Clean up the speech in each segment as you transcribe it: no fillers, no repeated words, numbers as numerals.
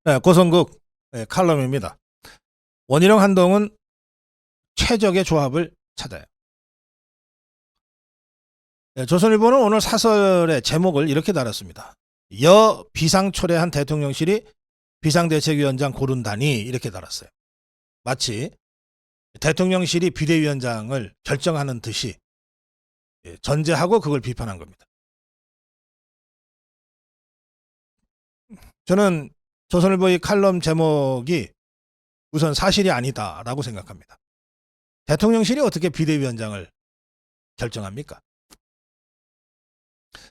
네, 고성국 칼럼입니다. 원희룡 한동훈 최적의 조합을 찾아요. 조선일보는 오늘 사설의 제목을 이렇게 달았습니다. 여 비상초래한 대통령실이 비상대책위원장 고른다니 이렇게 달았어요. 마치 대통령실이 비대위원장을 결정하는 듯이 전제하고 그걸 비판한 겁니다. 저는 조선일보의 칼럼 제목이 우선 사실이 아니다라고 생각합니다. 대통령실이 어떻게 비대위원장을 결정합니까?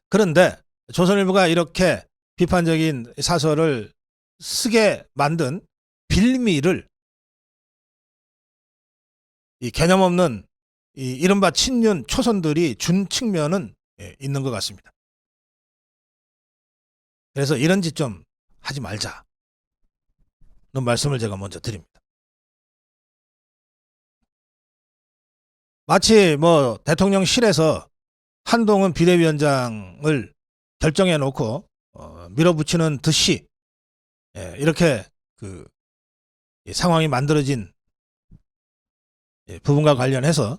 그런데 조선일보가 이렇게 비판적인 사설을 쓰게 만든 빌미를 이 개념 없는 이 이른바 친윤 초선들이 준 측면은 있는 것 같습니다. 그래서 이런 짓 좀 하지 말자는 말씀을 제가 먼저 드립니다. 마치 뭐 대통령실에서 한동훈 비대위원장을 결정해 놓고 밀어붙이는 듯이 이렇게 그 상황이 만들어진 부분과 관련해서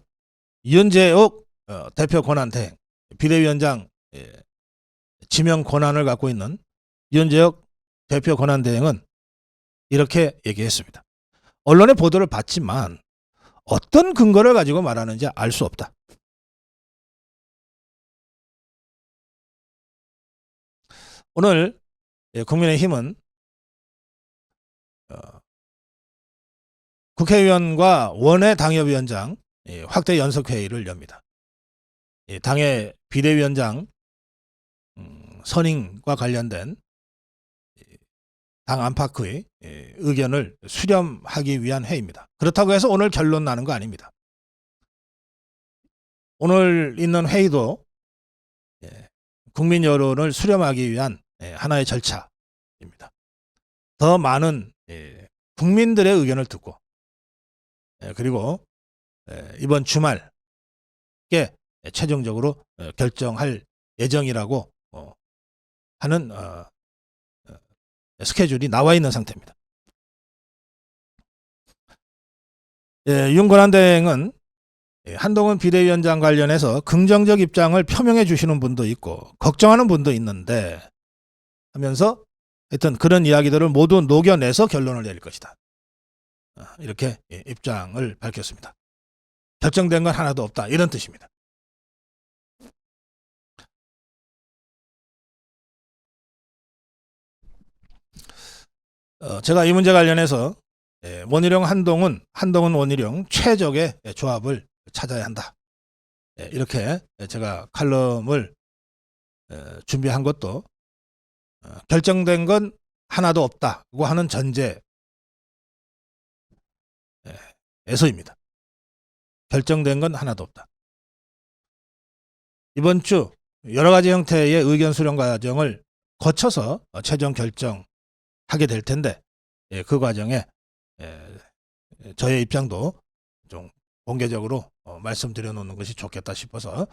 이현재옥 대표 권한대행 비대위원장 지명 권한을 갖고 있는 이현재옥 대표 권한대행은 이렇게 얘기했습니다. 언론의 보도를 봤지만 어떤 근거를 가지고 말하는지 알 수 없다. 오늘 국민의힘은 국회의원과 원외 당협위원장 확대 연석회의를 엽니다. 당의 비대위원장 선임과 관련된 당 안팎의 의견을 수렴하기 위한 회의입니다. 그렇다고 해서 오늘 결론 나는 거 아닙니다. 오늘 있는 회의도 국민 여론을 수렴하기 위한 하나의 절차입니다. 더 많은 국민들의 의견을 듣고 그리고 이번 주말에 최종적으로 결정할 예정이라고 하는 스케줄이 나와 있는 상태입니다. 윤 권한대행은 한동훈 비대위원장 관련해서 긍정적 입장을 표명해 주시는 분도 있고 걱정하는 분도 있는데 하면서 하여튼 그런 이야기들을 모두 녹여내서 결론을 내릴 것이다. 이렇게 입장을 밝혔습니다. 결정된 건 하나도 없다. 이런 뜻입니다. 제가 이 문제 관련해서 원희룡 한동훈 원희룡 최적의 조합을 찾아야 한다. 이렇게 제가 칼럼을 준비한 것도 결정된 건 하나도 없다고 하는 전제에서입니다. 결정된 건 하나도 없다. 이번 주 여러 가지 형태의 의견 수렴 과정을 거쳐서 최종 결정하게 될 텐데 그 과정에 저의 입장도 좀 공개적으로 말씀드려 놓는 것이 좋겠다 싶어서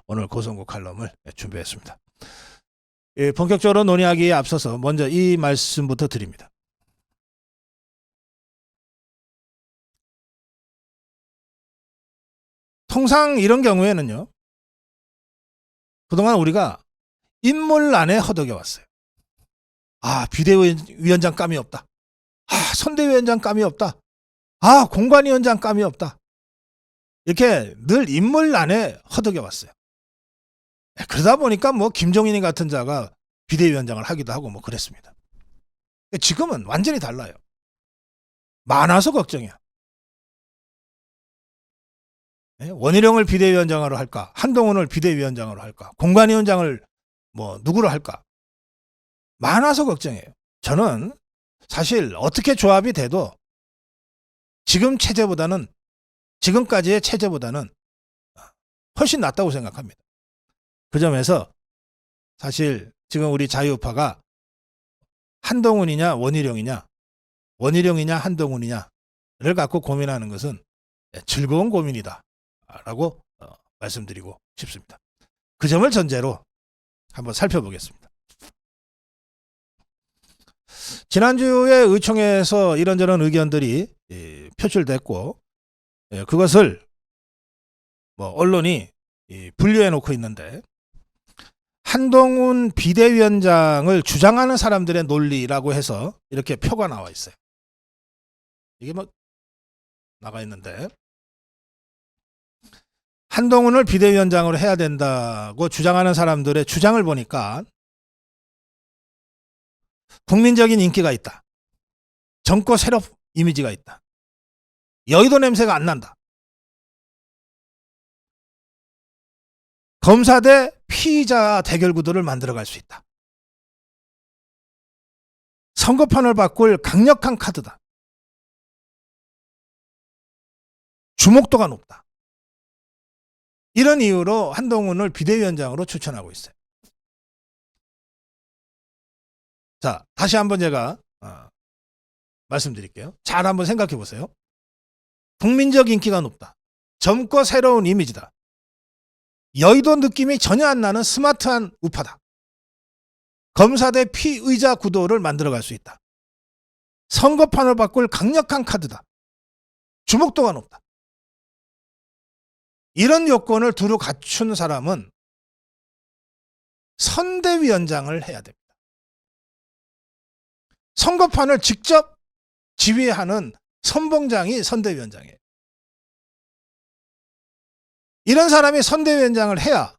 오늘 고성국 칼럼을 준비했습니다. 본격적으로 논의하기에 앞서서 먼저 이 말씀부터 드립니다. 통상 이런 경우에는요. 그동안 우리가 인물란에 허덕여왔어요. 비대위원장 감이 없다. 선대위원장 감이 없다. 공관위원장 감이 없다. 이렇게 늘 인물란에 허덕여왔어요. 그러다 보니까 뭐 김종인 같은 자가 비대위원장을 하기도 하고 뭐 그랬습니다. 지금은 완전히 달라요. 많아서 걱정이야. 원희룡을 비대위원장으로 할까? 한동훈을 비대위원장으로 할까? 공관위원장을 뭐 누구로 할까? 많아서 걱정이에요. 저는 사실 어떻게 조합이 돼도 지금까지의 체제보다는 훨씬 낫다고 생각합니다. 그 점에서 사실 지금 우리 자유우파가 한동훈이냐 원희룡이냐 한동훈이냐를 갖고 고민하는 것은 즐거운 고민이다 라고 말씀드리고 싶습니다. 그 점을 전제로 한번 살펴보겠습니다. 지난주에 의총에서 이런저런 의견들이 표출됐고, 그것을 뭐 언론이 분류해 놓고 있는데, 한동훈 비대위원장을 주장하는 사람들의 논리라고 해서 이렇게 표가 나와 있어요. 이게 뭐 나가 있는데, 한동훈을 비대위원장으로 해야 된다고 주장하는 사람들의 주장을 보니까 국민적인 인기가 있다. 젊고 새롭 이미지가 있다. 여의도 냄새가 안 난다. 검사 대 피의자 대결 구도를 만들어갈 수 있다. 선거판을 바꿀 강력한 카드다. 주목도가 높다. 이런 이유로 한동훈을 비대위원장으로 추천하고 있어요. 자, 다시 한번 제가 말씀드릴게요. 잘 한번 생각해 보세요. 국민적 인기가 높다. 젊고 새로운 이미지다. 여의도 느낌이 전혀 안 나는 스마트한 우파다. 검사 대 피의자 구도를 만들어갈 수 있다. 선거판을 바꿀 강력한 카드다. 주목도가 높다. 이런 요건을 두루 갖춘 사람은 선대위원장을 해야 됩니다. 선거판을 직접 지휘하는 선봉장이 선대위원장이에요. 이런 사람이 선대위원장을 해야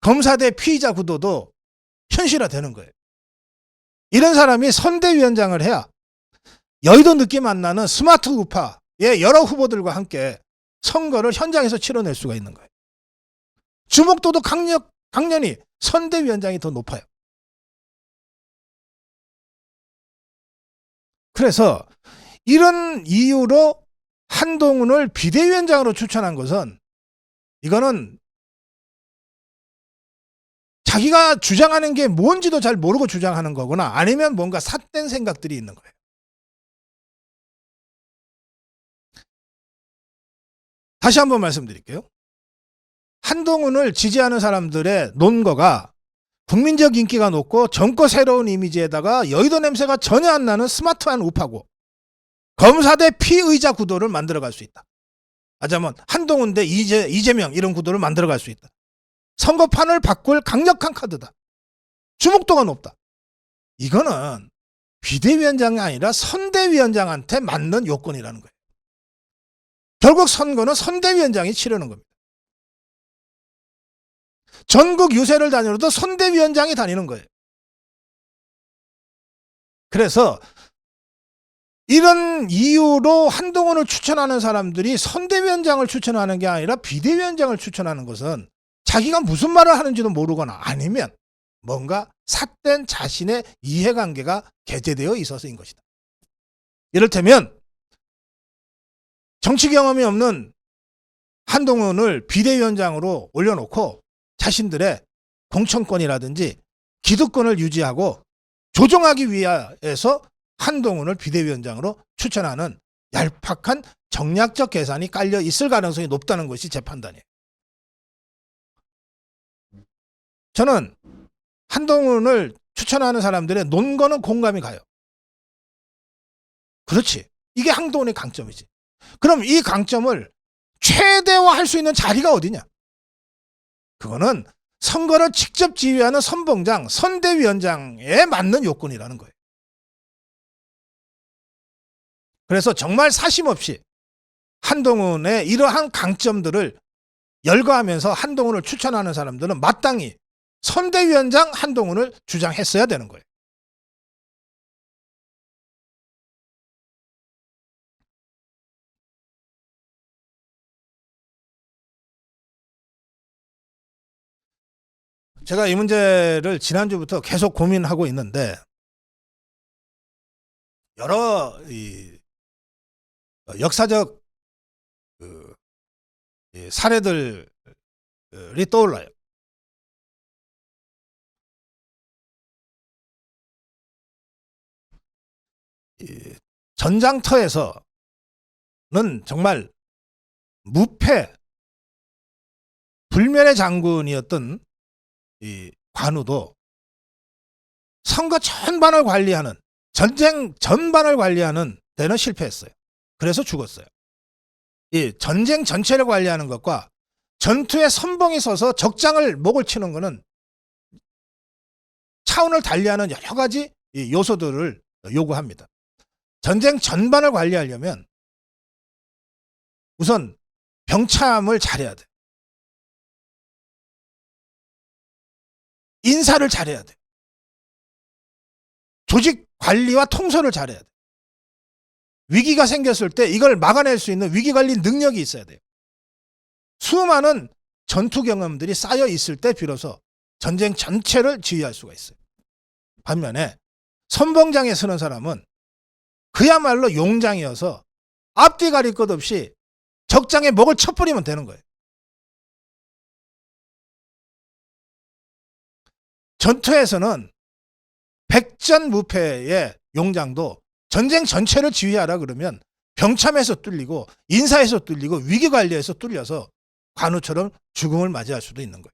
검사 대 피의자 구도도 현실화되는 거예요. 이런 사람이 선대위원장을 해야 여의도 느낌 안 나는 스마트 우파의 여러 후보들과 함께 선거를 현장에서 치러낼 수가 있는 거예요. 주목도도 강연히 선대위원장이 더 높아요. 그래서 이런 이유로 한동훈을 비대위원장으로 추천한 것은, 이거는 자기가 주장하는 게 뭔지도 잘 모르고 주장하는 거거나 아니면 뭔가 삿된 생각들이 있는 거예요. 다시 한번 말씀드릴게요. 한동훈을 지지하는 사람들의 논거가 국민적 인기가 높고 젊고 새로운 이미지에다가 여의도 냄새가 전혀 안 나는 스마트한 우파고 검사 대 피의자 구도를 만들어갈 수 있다. 하자면 한동훈 대 이재명 이런 구도를 만들어갈 수 있다. 선거판을 바꿀 강력한 카드다. 주목도가 높다. 이거는 비대위원장이 아니라 선대위원장한테 맞는 요건이라는 거예요. 결국 선거는 선대위원장이 치르는 겁니다. 전국 유세를 다녀도 선대위원장이 다니는 거예요. 그래서 이런 이유로 한동훈을 추천하는 사람들이 선대위원장을 추천하는 게 아니라 비대위원장을 추천하는 것은 자기가 무슨 말을 하는지도 모르거나 아니면 뭔가 삿된 자신의 이해관계가 개재되어 있어서인 것이다. 이를테면 정치 경험이 없는 한동훈을 비대위원장으로 올려놓고 자신들의 공천권이라든지 기득권을 유지하고 조정하기 위해서 한동훈을 비대위원장으로 추천하는 얄팍한 정략적 계산이 깔려 있을 가능성이 높다는 것이 제 판단이에요. 저는 한동훈을 추천하는 사람들의 논거는 공감이 가요. 그렇지. 이게 한동훈의 강점이지. 그럼 이 강점을 최대화할 수 있는 자리가 어디냐? 그거는 선거를 직접 지휘하는 선봉장, 선대위원장에 맞는 요건이라는 거예요. 그래서 정말 사심 없이 한동훈의 이러한 강점들을 열거하면서 한동훈을 추천하는 사람들은 마땅히 선대위원장 한동훈을 주장했어야 되는 거예요. 제가 이 문제를 지난주부터 계속 고민하고 있는데 여러 역사적 사례들이 떠올라요. 전장터에서는 정말 무패 불멸의 장군이었던 이 관우도 선거 전반을 관리하는, 전쟁 전반을 관리하는 데는 실패했어요. 그래서 죽었어요. 이 전쟁 전체를 관리하는 것과 전투에 선봉이 서서 적장을 목을 치는 것은 차원을 달리하는 여러 가지 요소들을 요구합니다. 전쟁 전반을 관리하려면 우선 병참을 잘해야 돼. 인사를 잘해야 돼. 조직 관리와 통솔을 잘해야 돼. 위기가 생겼을 때 이걸 막아낼 수 있는 위기관리 능력이 있어야 돼요. 수많은 전투 경험들이 쌓여 있을 때 비로소 전쟁 전체를 지휘할 수가 있어요. 반면에 선봉장에 서는 사람은 그야말로 용장이어서 앞뒤 가릴 것 없이 적장에 목을 쳐버리면 되는 거예요. 전투에서는 백전무패의 용장도 전쟁 전체를 지휘하라 그러면 병참에서 뚫리고 인사에서 뚫리고 위기관리에서 뚫려서 관우처럼 죽음을 맞이할 수도 있는 거예요.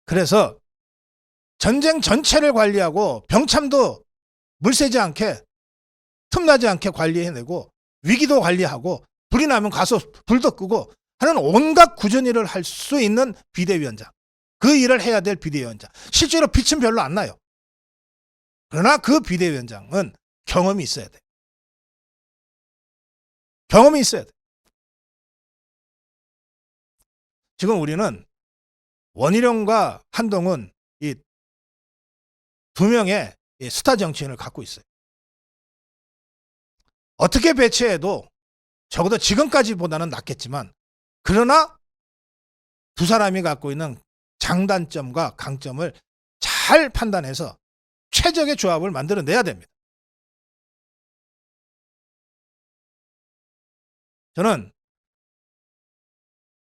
그래서 전쟁 전체를 관리하고 병참도 물새지 않게 틈나지 않게 관리해내고 위기도 관리하고 불이 나면 가서 불도 끄고 하는 온갖 굳은 일을 할 수 있는 비대위원장. 그 일을 해야 될 비대위원장. 실제로 빛은 별로 안 나요. 그러나 그 비대위원장은 경험이 있어야 돼. 경험이 있어야 돼. 지금 우리는 원희룡과 한동훈 이 두 명의 스타 정치인을 갖고 있어요. 어떻게 배치해도 적어도 지금까지보다는 낫겠지만 그러나 두 사람이 갖고 있는 장단점과 강점을 잘 판단해서 최적의 조합을 만들어내야 됩니다. 저는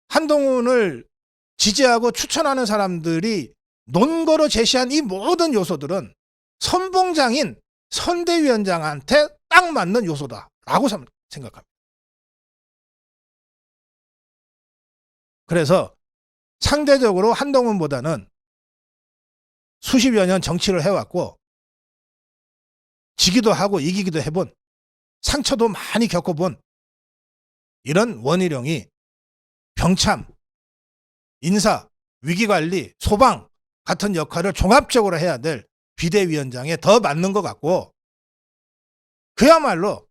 한동훈을 지지하고 추천하는 사람들이 논거로 제시한 이 모든 요소들은 선봉장인 선대위원장한테 딱 맞는 요소다라고 생각합니다. 그래서 상대적으로 한동훈보다는 수십여 년 정치를 해왔고 지기도 하고 이기기도 해본 상처도 많이 겪어본 이런 원희룡이 병참, 인사, 위기관리, 소방 같은 역할을 종합적으로 해야 될 비대위원장에 더 맞는 것 같고 그야말로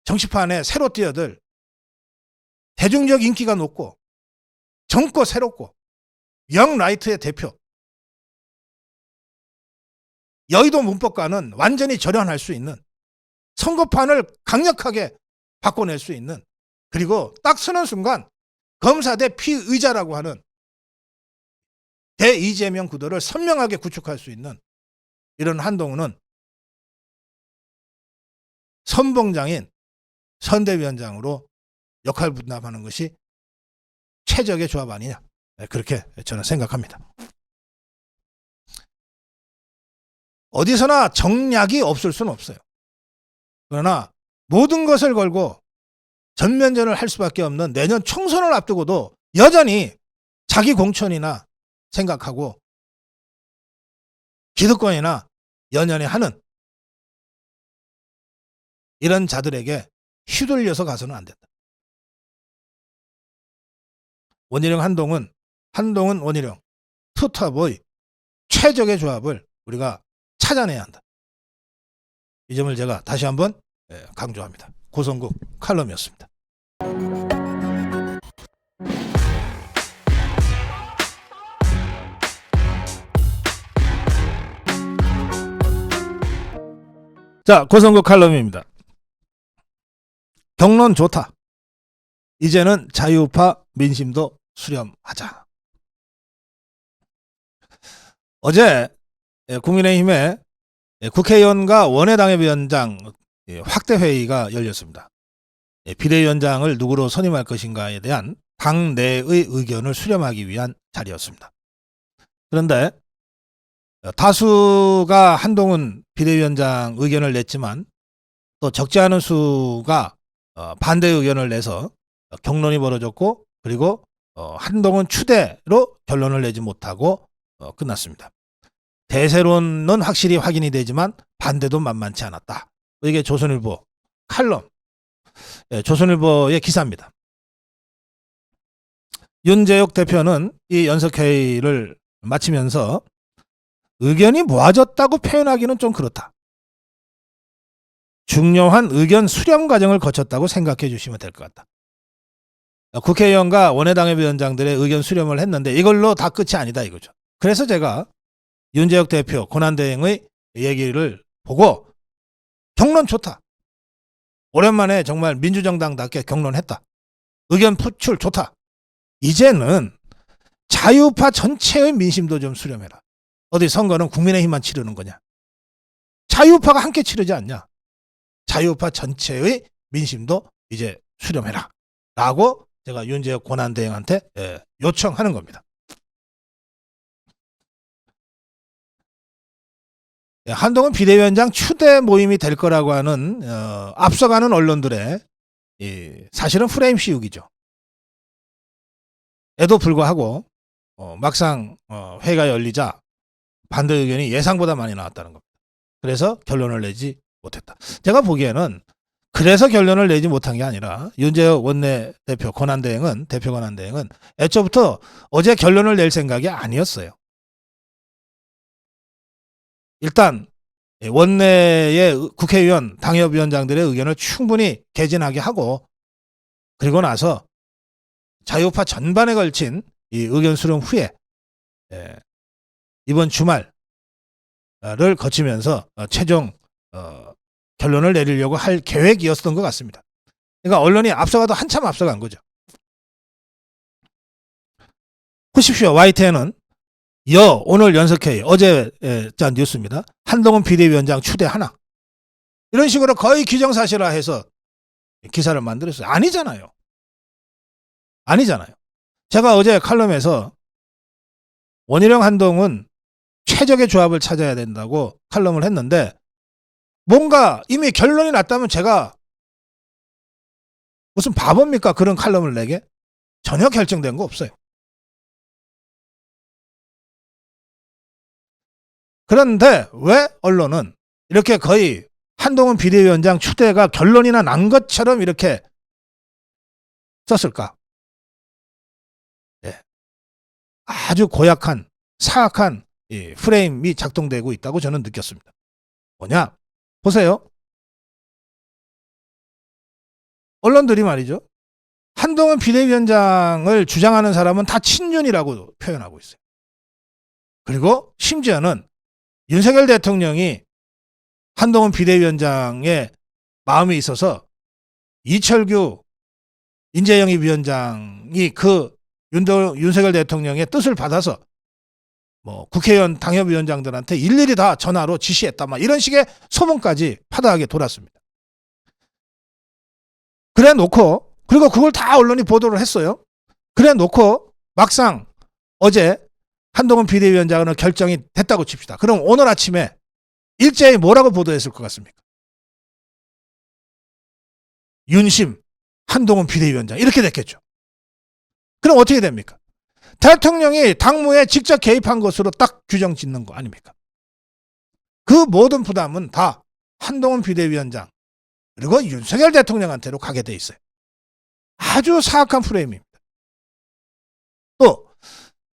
정치판에 새로 뛰어들 대중적 인기가 높고 젊고 새롭고 영 라이트의 대표 여의도 문법과는 완전히 절연할 수 있는 선거판을 강력하게 바꿔낼 수 있는 그리고 딱 서는 순간 검사 대 피의자라고 하는 대이재명 구도를 선명하게 구축할 수 있는 이런 한동훈은 선봉장인 선대위원장으로 역할 분담하는 것이 최적의 조합 아니냐 그렇게 저는 생각합니다. 어디서나 정략이 없을 수는 없어요. 그러나 모든 것을 걸고 전면전을 할 수밖에 없는 내년 총선을 앞두고도 여전히 자기 공천이나 생각하고 기득권이나 연연해 하는 이런 자들에게 휘둘려서 가서는 안 된다. 원희룡 한동훈, 한동훈 원희룡 투톱의 최적의 조합을 우리가 찾아내야 한다. 이 점을 제가 다시 한번 강조합니다. 고성국 칼럼이었습니다. 자, 고성국 칼럼입니다. 경론 좋다. 이제는 자유파 민심도 수렴하자. 어제 국민의힘의 국회의원과 원외당협위원장 확대회의가 열렸습니다. 비대위원장을 누구로 선임할 것인가에 대한 당내의 의견을 수렴하기 위한 자리였습니다. 그런데 다수가 한동훈 비대위원장 의견을 냈지만 또 적지 않은 수가 반대 의견을 내서 경론이 벌어졌고 그리고 한동훈 추대로 결론을 내지 못하고 끝났습니다. 대세론은 확실히 확인이 되지만 반대도 만만치 않았다. 이게 조선일보 칼럼, 조선일보의 기사입니다. 윤재욱 대표는 이 연석회의를 마치면서 의견이 모아졌다고 표현하기는 좀 그렇다. 중요한 의견 수렴 과정을 거쳤다고 생각해 주시면 될 것 같다. 국회의원과 원내당협위원장들의 의견 수렴을 했는데 이걸로 다 끝이 아니다 이거죠. 그래서 제가 윤재욱 대표 권한대행의 얘기를 보고 경론 좋다. 오랜만에 정말 민주정당답게 경론했다. 의견 표출 좋다. 이제는 자유파 전체의 민심도 좀 수렴해라. 어디 선거는 국민의힘만 치르는 거냐. 자유파가 함께 치르지 않냐. 자유파 전체의 민심도 이제 수렴해라. 라고 제가 윤재욱 권한대행한테 요청하는 겁니다. 한동훈 비대위원장 추대 모임이 될 거라고 하는 앞서가는 언론들의 사실은 프레임 씌우기죠. 에도 불구하고 막상 회의가 열리자 반대 의견이 예상보다 많이 나왔다는 겁니다. 그래서 결론을 내지 못했다. 제가 보기에는 그래서 결론을 내지 못한 게 아니라 윤재욱 원내대표 대표 권한대행은 애초부터 어제 결론을 낼 생각이 아니었어요. 일단 원내의 국회의원, 당협위원장들의 의견을 충분히 개진하게 하고 그리고 나서 자유파 전반에 걸친 이 의견 수렴 후에 이번 주말을 거치면서 최종 결론을 내리려고 할 계획이었던 것 같습니다. 그러니까 언론이 앞서가도 한참 앞서간 거죠. 보십시오. YTN은 오늘 연석회의 어제 짠 뉴스입니다. 한동훈 비대위원장 추대 하나. 이런 식으로 거의 기정사실화해서 기사를 만들었어요. 아니잖아요. 제가 어제 칼럼에서 원희룡 한동훈 최적의 조합을 찾아야 된다고 칼럼을 했는데 뭔가 이미 결론이 났다면 제가 무슨 바보입니까? 그런 칼럼을 내게? 전혀 결정된 거 없어요. 그런데 왜 언론은 이렇게 거의 한동훈 비대위원장 추대가 결론이나 난 것처럼 이렇게 썼을까? 아주 고약한 사악한 프레임이 작동되고 있다고 저는 느꼈습니다. 뭐냐? 보세요. 언론들이 말이죠. 한동훈 비대위원장을 주장하는 사람은 다 친윤이라고 표현하고 있어요. 그리고 심지어는 윤석열 대통령이 한동훈 비대위원장의 마음이 있어서 이철규 인재영입위원장이 그 윤석열 대통령의 뜻을 받아서 국회의원 당협위원장들한테 일일이 다 전화로 지시했다. 이런 식의 소문까지 파다하게 돌았습니다. 그래 놓고 그리고 그걸 다 언론이 보도를 했어요. 그래 놓고 막상 어제 한동훈 비대위원장은 결정이 됐다고 칩시다. 그럼 오늘 아침에 일제히 뭐라고 보도했을 것 같습니까? 윤심 한동훈 비대위원장 이렇게 됐겠죠. 그럼 어떻게 됩니까? 대통령이 당무에 직접 개입한 것으로 딱 규정 짓는 거 아닙니까? 그 모든 부담은 다 한동훈 비대위원장 그리고 윤석열 대통령한테로 가게 돼 있어요. 아주 사악한 프레임입니다. 또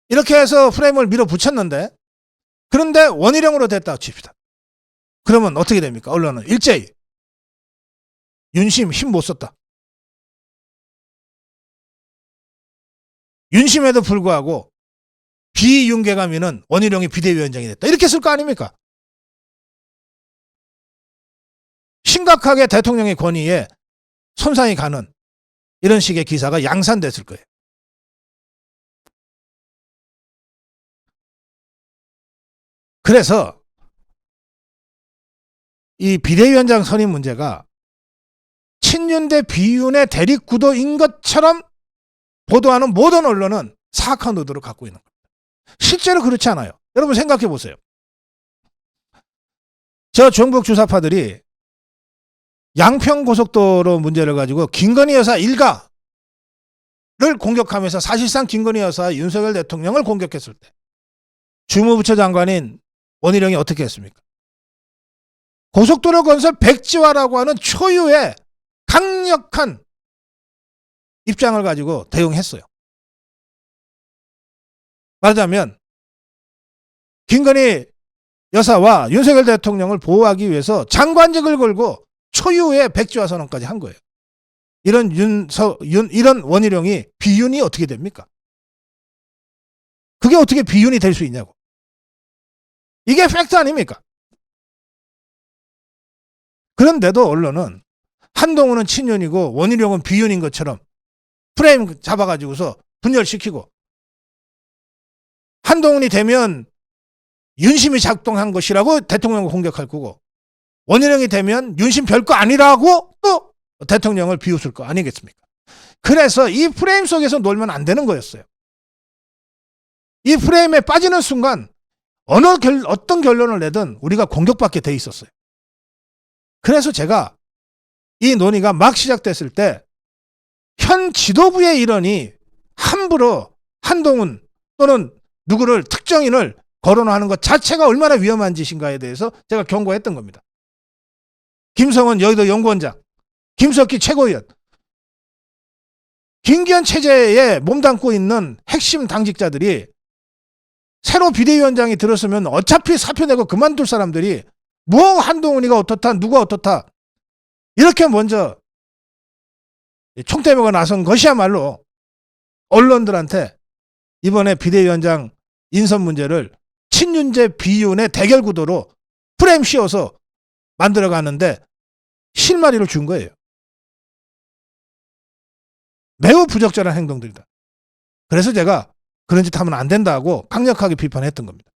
이렇게 해서 프레임을 밀어붙였는데 그런데 원희룡으로 됐다고 칩시다. 그러면 어떻게 됩니까? 언론은 일제히 윤심 힘 못 썼다. 윤심에도 불구하고 비윤계감위는 원희룡이 비대위원장이 됐다. 이렇게 쓸 거 아닙니까? 심각하게 대통령의 권위에 손상이 가는 이런 식의 기사가 양산됐을 거예요. 그래서 이 비대위원장 선임 문제가 친윤 대 비윤의 대립구도인 것처럼 보도하는 모든 언론은 사악한 의도를 갖고 있는 겁니다. 실제로 그렇지 않아요. 여러분 생각해 보세요. 저 중국 주사파들이 양평고속도로 문제를 가지고 김건희 여사 일가를 공격하면서 사실상 김건희 여사 윤석열 대통령을 공격했을 때 주무부처 장관인 원희룡이 어떻게 했습니까? 고속도로 건설 백지화라고 하는 초유의 강력한 입장을 가지고 대응했어요. 말하자면 김건희 여사와 윤석열 대통령을 보호하기 위해서 장관직을 걸고 초유의 백지화 선언까지 한 거예요. 이런 원희룡이 비윤이 어떻게 됩니까? 그게 어떻게 비윤이 될 수 있냐고. 이게 팩트 아닙니까? 그런데도 언론은 한동훈은 친윤이고 원희룡은 비윤인 것처럼 프레임 잡아가지고서 분열시키고, 한동훈이 되면 윤심이 작동한 것이라고 대통령을 공격할 거고, 원희룡이 되면 윤심 별거 아니라고 또 대통령을 비웃을 거 아니겠습니까? 그래서 이 프레임 속에서 놀면 안 되는 거였어요. 이 프레임에 빠지는 순간 어떤 결론을 내든 우리가 공격받게 돼 있었어요. 그래서 제가 이 논의가 막 시작됐을 때 현 지도부의 일원이 함부로 한동훈 또는 누구를 특정인을 거론하는 것 자체가 얼마나 위험한 짓인가에 대해서 제가 경고했던 겁니다. 김성원 여의도 연구원장, 김석기 최고위원, 김기현 체제에 몸담고 있는 핵심 당직자들이 새로 비대위원장이 들었으면 어차피 사표 내고 그만둘 사람들이 뭐 한동훈이가 어떻다, 누가 어떻다, 이렇게 먼저 총대모가 나선 것이야말로 언론들한테 이번에 비대위원장 인선 문제를 친윤제 비윤의 대결 구도로 프레임 씌워서 만들어가는데 실마리를 준 거예요. 매우 부적절한 행동들이다. 그래서 제가 그런 짓 하면 안 된다고 강력하게 비판했던 겁니다.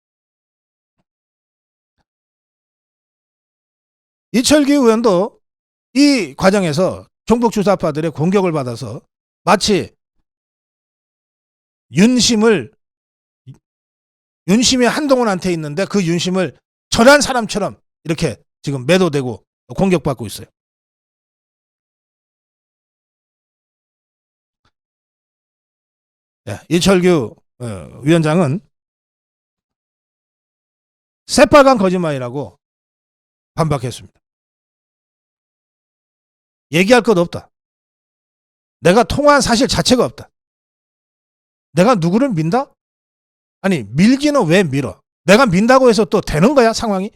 이철규 의원도 이 과정에서 종북주사파들의 공격을 받아서 마치 윤심이 한동훈한테 있는데 그 윤심을 전한 사람처럼 이렇게 지금 매도되고 공격받고 있어요. 네, 이철규 위원장은 새빨간 거짓말이라고 반박했습니다. 얘기할 것 없다. 내가 통화한 사실 자체가 없다. 내가 누구를 민다? 아니, 밀기는 왜 밀어? 내가 민다고 해서 또 되는 거야, 상황이?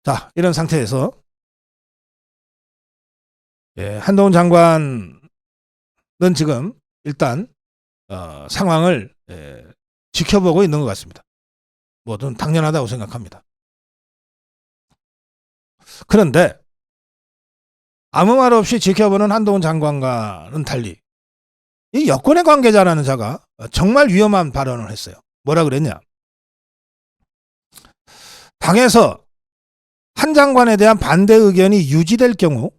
자, 이런 상태에서 한동훈 장관은 지금 일단 상황을 지켜보고 있는 것 같습니다. 뭐든 당연하다고 생각합니다. 그런데 아무 말 없이 지켜보는 한동훈 장관과는 달리 이 여권의 관계자라는 자가 정말 위험한 발언을 했어요. 뭐라 그랬냐? 당에서 한 장관에 대한 반대 의견이 유지될 경우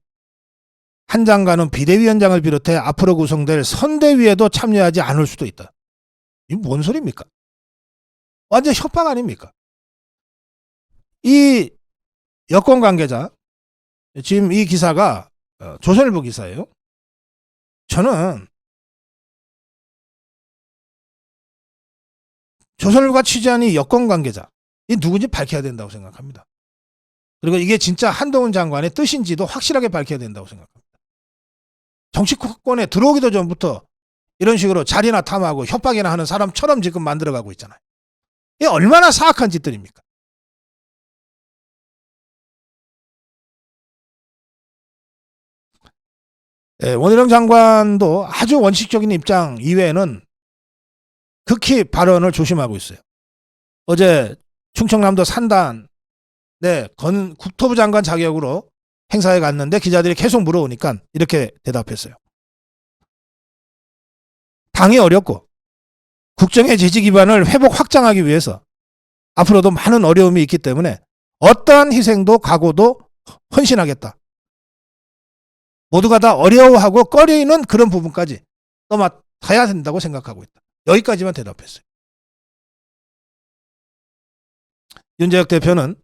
한 장관은 비대위원장을 비롯해 앞으로 구성될 선대위에도 참여하지 않을 수도 있다. 이게 뭔 소리입니까? 완전 협박 아닙니까? 이 여권 관계자, 지금 이 기사가 조선일보 기사예요. 저는 조선일보가 취재한 이 여권 관계자, 이 누군지 밝혀야 된다고 생각합니다. 그리고 이게 진짜 한동훈 장관의 뜻인지도 확실하게 밝혀야 된다고 생각합니다. 정치권에 들어오기도 전부터 이런 식으로 자리나 탐하고 협박이나 하는 사람처럼 지금 만들어가고 있잖아요. 이게 얼마나 사악한 짓들입니까? 원희룡 장관도 아주 원칙적인 입장 이외에는 극히 발언을 조심하고 있어요. 어제 충청남도 산단에 국토부 장관 자격으로 행사에 갔는데 기자들이 계속 물어오니까 이렇게 대답했어요. 당이 어렵고 국정의 지지 기반을 회복 확장하기 위해서 앞으로도 많은 어려움이 있기 때문에 어떠한 희생도 각오도 헌신하겠다. 모두가 다 어려워하고 꺼려있는 그런 부분까지 떠맡아야 된다고 생각하고 있다. 여기까지만 대답했어요. 윤재혁 대표는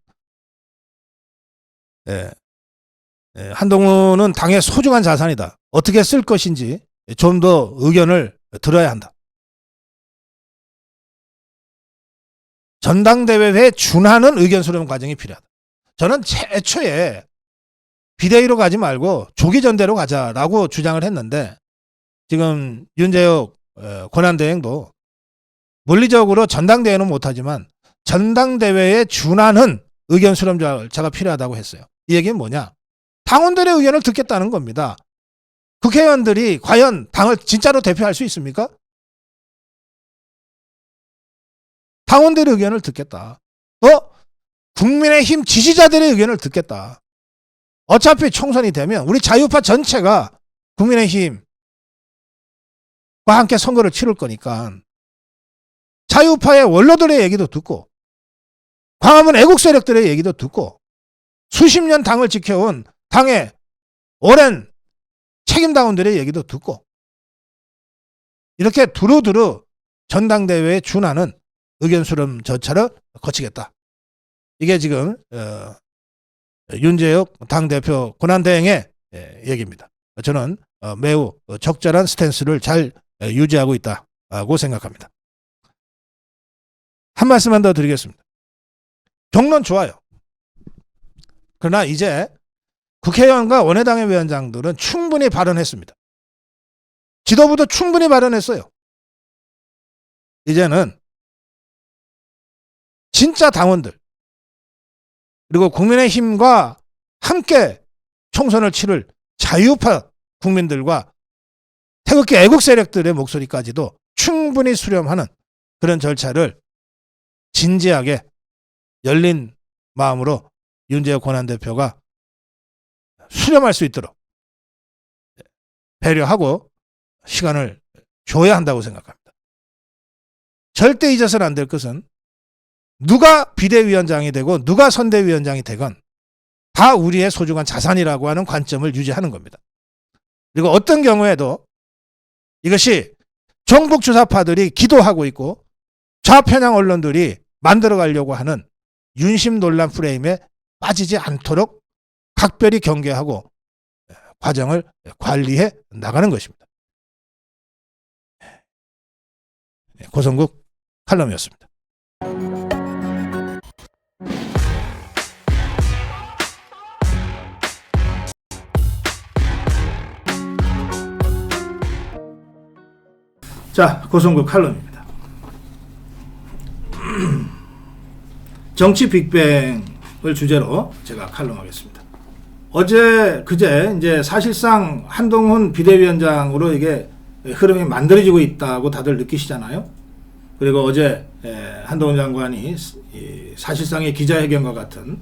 한동훈은 당의 소중한 자산이다. 어떻게 쓸 것인지 좀 더 의견을 들어야 한다. 전당대회에 준하는 의견 수렴 과정이 필요하다. 저는 최초에 비대위로 가지 말고 조기 전대로 가자라고 주장을 했는데 지금 윤재욱 권한대행도 물리적으로 전당대회는 못하지만 전당대회에 준하는 의견 수렴 절차가 필요하다고 했어요. 이 얘기는 뭐냐? 당원들의 의견을 듣겠다는 겁니다. 국회의원들이 과연 당을 진짜로 대표할 수 있습니까? 당원들의 의견을 듣겠다. 국민의힘 지지자들의 의견을 듣겠다. 어차피 총선이 되면 우리 자유파 전체가 국민의힘과 함께 선거를 치를 거니까 자유파의 원로들의 얘기도 듣고 광화문 애국 세력들의 얘기도 듣고 수십 년 당을 지켜온 당의 오랜 책임당원들의 얘기도 듣고 이렇게 두루두루 전당대회에 준하는 의견 수렴 절차를 거치겠다. 이게 지금 윤재욱 당대표 권한대행의 얘기입니다. 저는 매우 적절한 스탠스를 잘 유지하고 있다고 생각합니다. 한 말씀만 더 드리겠습니다. 경론 좋아요. 그러나 이제 국회의원과 원내당의 위원장들은 충분히 발언했습니다. 지도부도 충분히 발언했어요. 이제는 진짜 당원들 그리고 국민의힘과 함께 총선을 치를 자유파 국민들과 태극기 애국 세력들의 목소리까지도 충분히 수렴하는 그런 절차를 진지하게 열린 마음으로 윤재욱 권한대표가 수렴할 수 있도록 배려하고 시간을 줘야 한다고 생각합니다. 절대 잊어서는 안 될 것은 누가 비대위원장이 되고 누가 선대위원장이 되건 다 우리의 소중한 자산이라고 하는 관점을 유지하는 겁니다. 그리고 어떤 경우에도 이것이 정북 주사파들이 기도하고 있고 좌편향 언론들이 만들어가려고 하는 윤심 논란 프레임에 빠지지 않도록 각별히 경계하고 과정을 관리해 나가는 것입니다. 고성국 칼럼이었습니다. 자, 고성국 칼럼입니다. 정치 빅뱅을 주제로 제가 칼럼하겠습니다. 그제 이제 사실상 한동훈 비대위원장으로 이게 흐름이 만들어지고 있다고 다들 느끼시잖아요. 그리고 어제 한동훈 장관이 사실상의 기자회견과 같은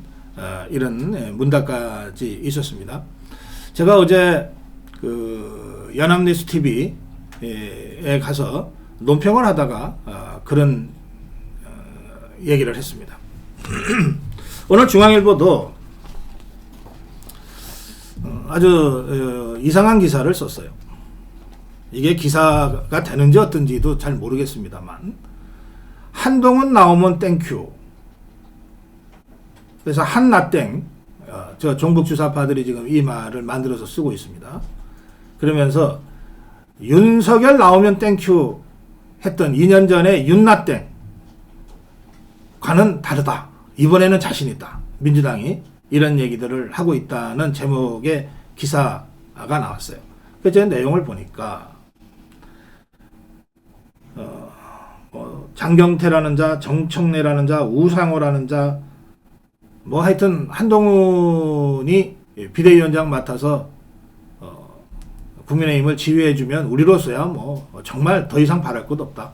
이런 문답까지 있었습니다. 제가 어제 그 연합뉴스 TV에 가서 논평을 하다가 그런 얘기를 했습니다. 오늘 중앙일보도 아주 이상한 기사를 썼어요. 이게 기사가 되는지 어떤지도 잘 모르겠습니다만 한동훈 나오면 땡큐. 그래서 한나땡 저 종북 주사파들이 지금 이 말을 만들어서 쓰고 있습니다. 그러면서 윤석열 나오면 땡큐 했던 2년 전에 윤나땡 과는 다르다. 이번에는 자신 있다. 민주당이 이런 얘기들을 하고 있다는 제목의 기사가 나왔어요. 그래서 내용을 보니까 장경태라는 자, 정청래라는 자, 우상호라는 자, 뭐 하여튼 한동훈이 비대위원장 맡아서 국민의힘을 지휘해주면 우리로서야 뭐 정말 더 이상 바랄 것 없다.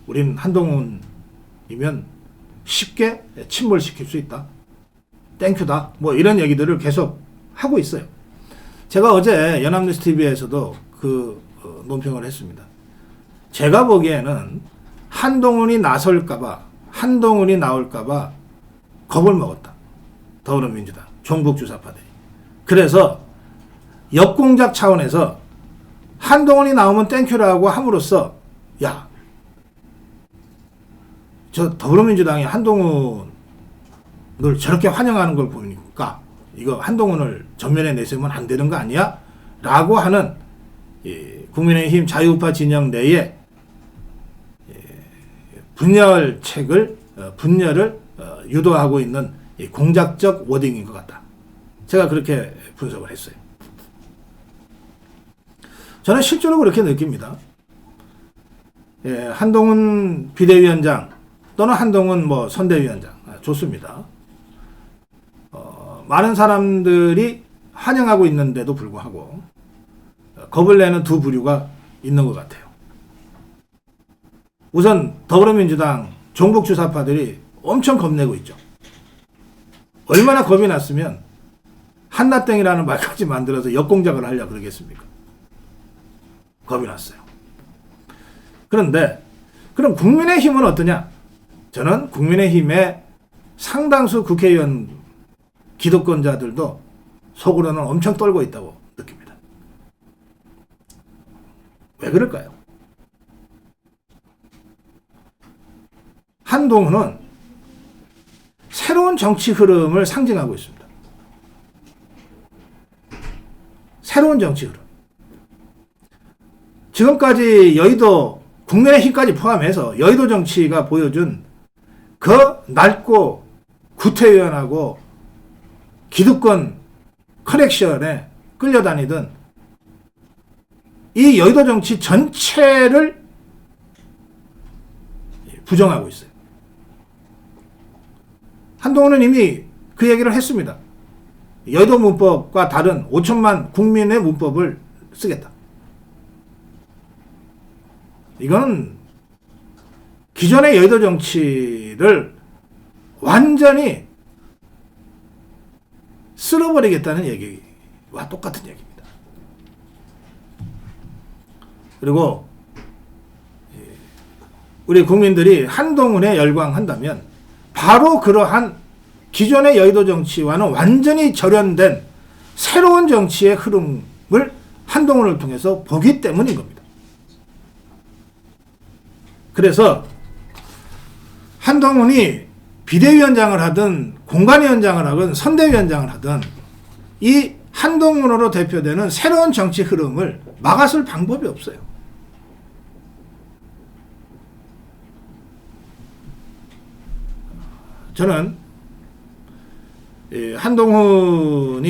우린 한동훈이면 쉽게 침몰시킬 수 있다. 땡큐다. 뭐 이런 얘기들을 계속 하고 있어요. 제가 어제 연합뉴스 TV에서도 그 논평을 했습니다. 제가 보기에는 한동훈이 나설까봐, 한동훈이 나올까봐 겁을 먹었다. 더불어민주당, 종북주사파들이. 그래서 역공작 차원에서 한동훈이 나오면 땡큐라고 함으로써 야, 저 더불어민주당이 한동훈을 저렇게 환영하는 걸 보니까 이거 한동훈을 전면에 내세우면 안 되는 거 아니야? 라고 하는 국민의힘 자유우파 진영 내에 분열을 유도하고 있는 공작적 워딩인 것 같다. 제가 그렇게 분석을 했어요. 저는 실제로 그렇게 느낍니다. 한동훈 비대위원장 또는 한동훈 선대위원장 좋습니다. 많은 사람들이 환영하고 있는데도 불구하고 겁을 내는 두 부류가 있는 것 같아요. 우선 더불어민주당 종북주사파들이 엄청 겁내고 있죠. 얼마나 겁이 났으면 한나땡이라는 말까지 만들어서 역공작을 하려고 그러겠습니까? 겁이 났어요. 그런데 그럼 국민의힘은 어떠냐? 저는 국민의힘의 상당수 국회의원 기득권자들도 속으로는 엄청 떨고 있다고 느낍니다. 왜 그럴까요? 한동훈은 새로운 정치 흐름을 상징하고 있습니다. 새로운 정치 흐름. 지금까지 여의도 국민의힘까지 포함해서 여의도 정치가 보여준 그 낡고 구태의원하고 기득권 커넥션에 끌려다니던 이 여의도 정치 전체를 부정하고 있어요. 한동훈은 이미 그 얘기를 했습니다. 여의도 문법과 다른 5천만 국민의 문법을 쓰겠다. 이거는 기존의 여의도 정치를 완전히 쓸어버리겠다는 얘기와 똑같은 얘기입니다. 그리고 우리 국민들이 한동훈에 열광한다면 바로 그러한 기존의 여의도 정치와는 완전히 절연된 새로운 정치의 흐름을 한동훈을 통해서 보기 때문인 겁니다. 그래서 한동훈이 비대위원장을 하든 공관위원장을 하든 선대위원장을 하든 이 한동훈으로 대표되는 새로운 정치 흐름을 막아설 방법이 없어요. 저는 한동훈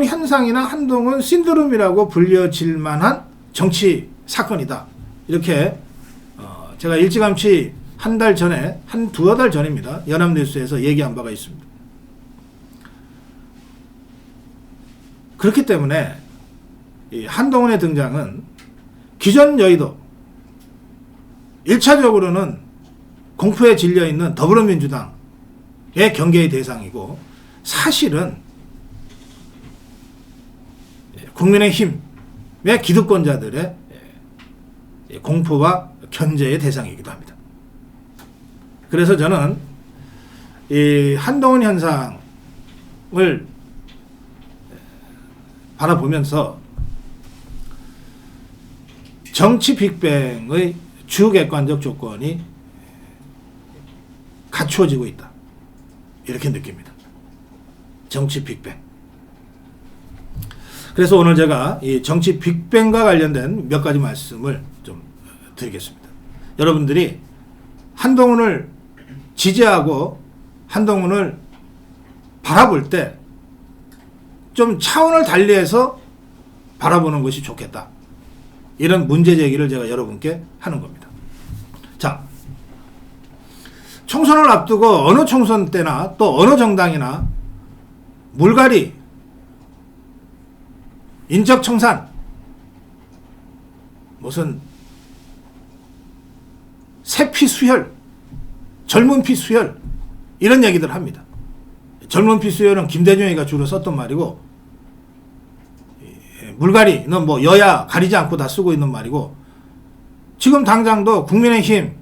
현상이나 한동훈 신드롬이라고 불려질 만한 정치 사건이다. 이렇게 제가 일찌감치 두어 달 전입니다. 연합뉴스에서 얘기한 바가 있습니다. 그렇기 때문에 이 한동훈의 등장은 기존 여의도 1차적으로는 공포에 질려있는 더불어민주당의 경계의 대상이고 사실은 국민의힘의 기득권자들의 공포와 견제의 대상이기도 합니다. 그래서 저는 이 한동훈 현상을 바라보면서 정치 빅뱅의 주객관적 조건이 갖추어지고 있다. 이렇게 느낍니다. 정치 빅뱅. 그래서 오늘 제가 이 정치 빅뱅과 관련된 몇 가지 말씀을 좀 드리겠습니다. 여러분들이 한동훈을 지지하고 한동훈을 바라볼 때 좀 차원을 달리해서 바라보는 것이 좋겠다. 이런 문제 제기를 제가 여러분께 하는 겁니다. 자, 총선을 앞두고 어느 총선 때나 또 어느 정당이나 물갈이, 인적청산, 무슨 새피 수혈, 젊은 피 수혈 이런 얘기들 합니다. 젊은 피 수혈은 김대중이가 주로 썼던 말이고 물갈이는 여야 가리지 않고 다 쓰고 있는 말이고 지금 당장도 국민의힘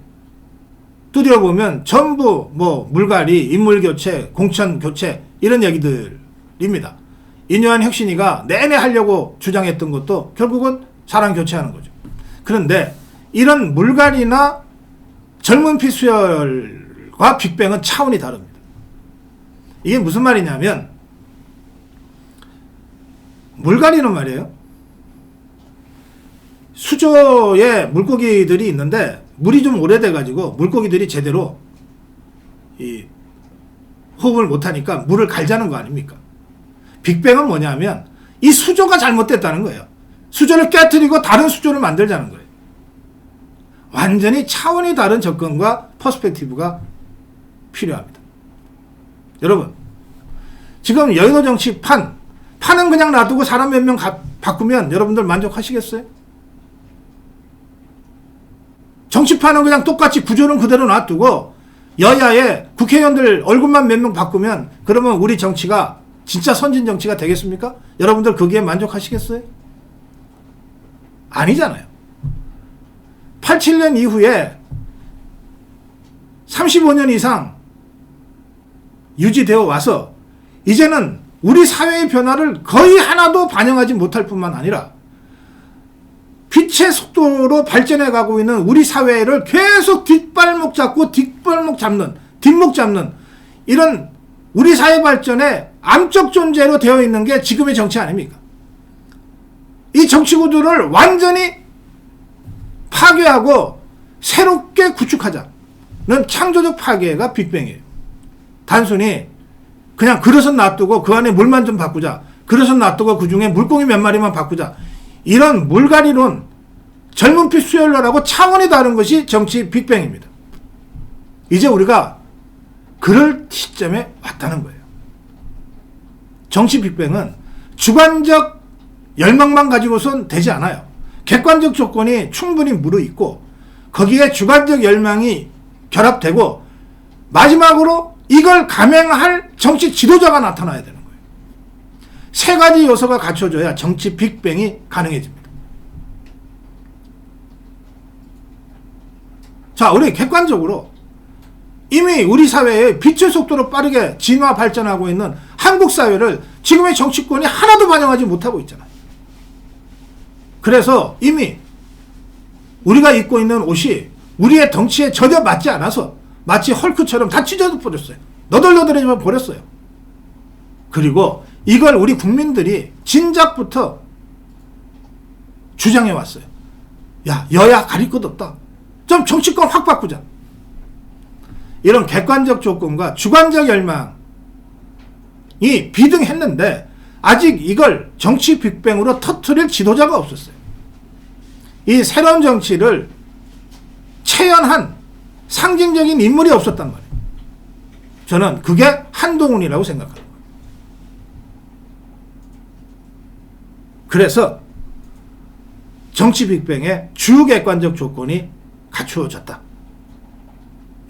두드려 보면 전부 물갈이, 인물교체, 공천교체 이런 얘기들입니다. 인요한 혁신이가 내내 하려고 주장했던 것도 결국은 사람 교체하는 거죠. 그런데 이런 물갈이나 젊은 피 수혈과 빅뱅은 차원이 다릅니다. 이게 무슨 말이냐면 물갈이는 말이에요. 수조에 물고기들이 있는데 물이 좀 오래돼 가지고 물고기들이 제대로 이 호흡을 못하니까 물을 갈자는 거 아닙니까? 빅뱅은 뭐냐면 이 수조가 잘못됐다는 거예요. 수조를 깨트리고 다른 수조를 만들자는 거예요. 완전히 차원이 다른 접근과 퍼스펙티브가 필요합니다. 여러분, 지금 여의도 정치 판은 그냥 놔두고 사람 몇 명 바꾸면 여러분들 만족하시겠어요? 정치판은 그냥 똑같이 구조는 그대로 놔두고 여야의 국회의원들 얼굴만 몇 명 바꾸면 그러면 우리 정치가 진짜 선진 정치가 되겠습니까? 여러분들 거기에 만족하시겠어요? 아니잖아요. 87년 이후에 35년 이상 유지되어 와서 이제는 우리 사회의 변화를 거의 하나도 반영하지 못할 뿐만 아니라 빛의 속도로 발전해 가고 있는 우리 사회를 계속 뒷목 잡는 이런 우리 사회 발전의 암적 존재로 되어 있는 게 지금의 정치 아닙니까? 이 정치 구도를 완전히 파괴하고 새롭게 구축하자는 창조적 파괴가 빅뱅이에요. 단순히 그냥 그릇은 놔두고 그 안에 물만 좀 바꾸자. 그릇은 놔두고 그 중에 물고기 몇 마리만 바꾸자. 이런 물갈이론, 젊은피 수혈러라고 차원이 다른 것이 정치 빅뱅입니다. 이제 우리가 그럴 시점에 왔다는 거예요. 정치 빅뱅은 주관적 열망만 가지고선 되지 않아요. 객관적 조건이 충분히 무르익고 거기에 주관적 열망이 결합되고 마지막으로 이걸 감행할 정치 지도자가 나타나야 되는 거예요. 세 가지 요소가 갖춰져야 정치 빅뱅이 가능해집니다. 자, 우리 객관적으로 이미 우리 사회의 빛의 속도로 빠르게 진화 발전하고 있는 한국 사회를 지금의 정치권이 하나도 반영하지 못하고 있잖아요. 그래서 이미 우리가 입고 있는 옷이 우리의 덩치에 전혀 맞지 않아서 마치 헐크처럼 다 찢어져 버렸어요. 너덜너덜해져 버렸어요. 그리고 이걸 우리 국민들이 진작부터 주장해 왔어요. 야, 여야 가릴 것 없다. 좀 정치권 확 바꾸자. 이런 객관적 조건과 주관적 열망이 비등했는데 아직 이걸 정치 빅뱅으로 터뜨릴 지도자가 없었어요. 이 새로운 정치를 체현한 상징적인 인물이 없었단 말이에요. 저는 그게 한동훈이라고 생각합니다. 그래서 정치 빅뱅의 주객관적 조건이 갖추어졌다.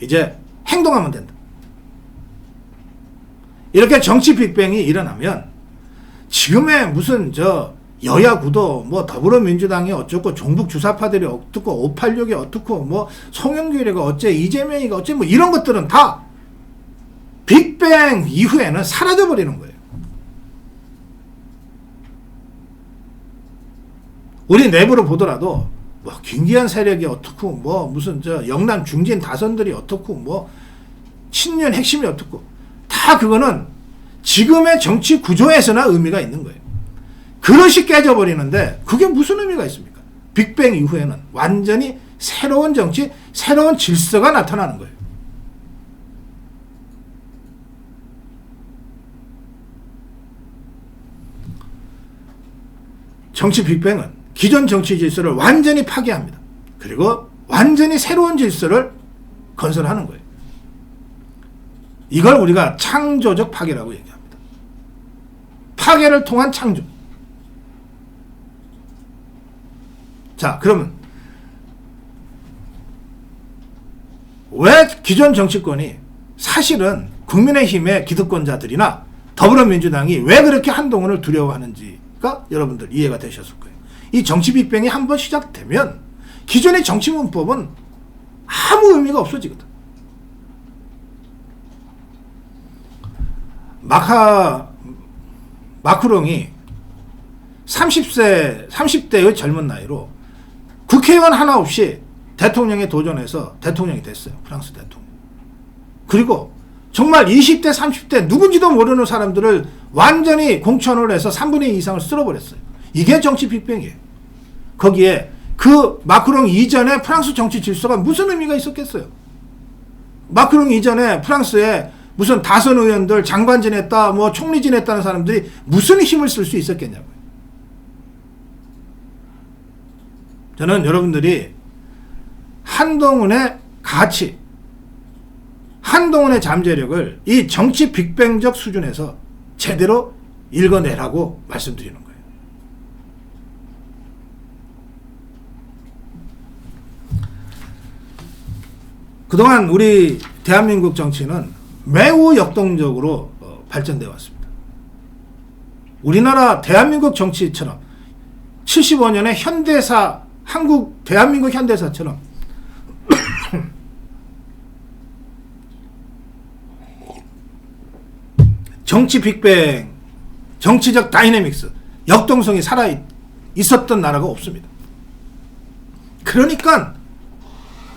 이제 행동하면 된다. 이렇게 정치 빅뱅이 일어나면 지금의 무슨 여야 구도 뭐 더불어민주당이 어쩌고 종북 주사파들이 어떻고 586이 어떻고 뭐 송영길이가 어째 이재명이가 어째 뭐 이런 것들은 다 빅뱅 이후에는 사라져버리는 거예요. 우리 내부로 보더라도 뭐 김기현 세력이 어떻고 뭐 무슨 영남 중진 다선들이 어떻고 뭐 친윤 핵심이 어떻고 다 그거는 지금의 정치 구조에서나 의미가 있는 거예요. 그릇이 깨져버리는데 그게 무슨 의미가 있습니까? 빅뱅 이후에는 완전히 새로운 정치, 새로운 질서가 나타나는 거예요. 정치 빅뱅은 기존 정치 질서를 완전히 파괴합니다. 그리고 완전히 새로운 질서를 건설하는 거예요. 이걸 우리가 창조적 파괴라고 얘기합니다. 파괴를 통한 창조. 자, 그러면 왜 기존 정치권이 사실은 국민의힘의 기득권자들이나 더불어민주당이 왜 그렇게 한동훈을 두려워하는지가 여러분들 이해가 되셨을 거예요. 이 정치 빅뱅이 한번 시작되면 기존의 정치 문법은 아무 의미가 없어지거든. 마크롱이 30대의 젊은 나이로 국회의원 하나 없이 대통령에 도전해서 대통령이 됐어요. 프랑스 대통령. 그리고 정말 20대, 30대 누군지도 모르는 사람들을 완전히 공천을 해서 3분의 2 이상을 쓸어버렸어요. 이게 정치 빅뱅이에요. 거기에 그 마크롱 이전에 프랑스 정치 질서가 무슨 의미가 있었겠어요? 마크롱 이전에 프랑스에 무슨 다선 의원들 장관 지냈다, 뭐 총리 지냈다는 사람들이 무슨 힘을 쓸 수 있었겠냐고요. 저는 여러분들이 한동훈의 가치, 한동훈의 잠재력을 이 정치 빅뱅적 수준에서 제대로 읽어내라고 말씀드리는 거예요. 그동안 우리 대한민국 정치는 매우 역동적으로 발전되어 왔습니다. 우리나라 대한민국 정치처럼 75년의 현대사, 한국 대한민국 현대사처럼 정치 빅뱅, 정치적 다이내믹스, 역동성이 살아 있었던 나라가 없습니다. 그러니까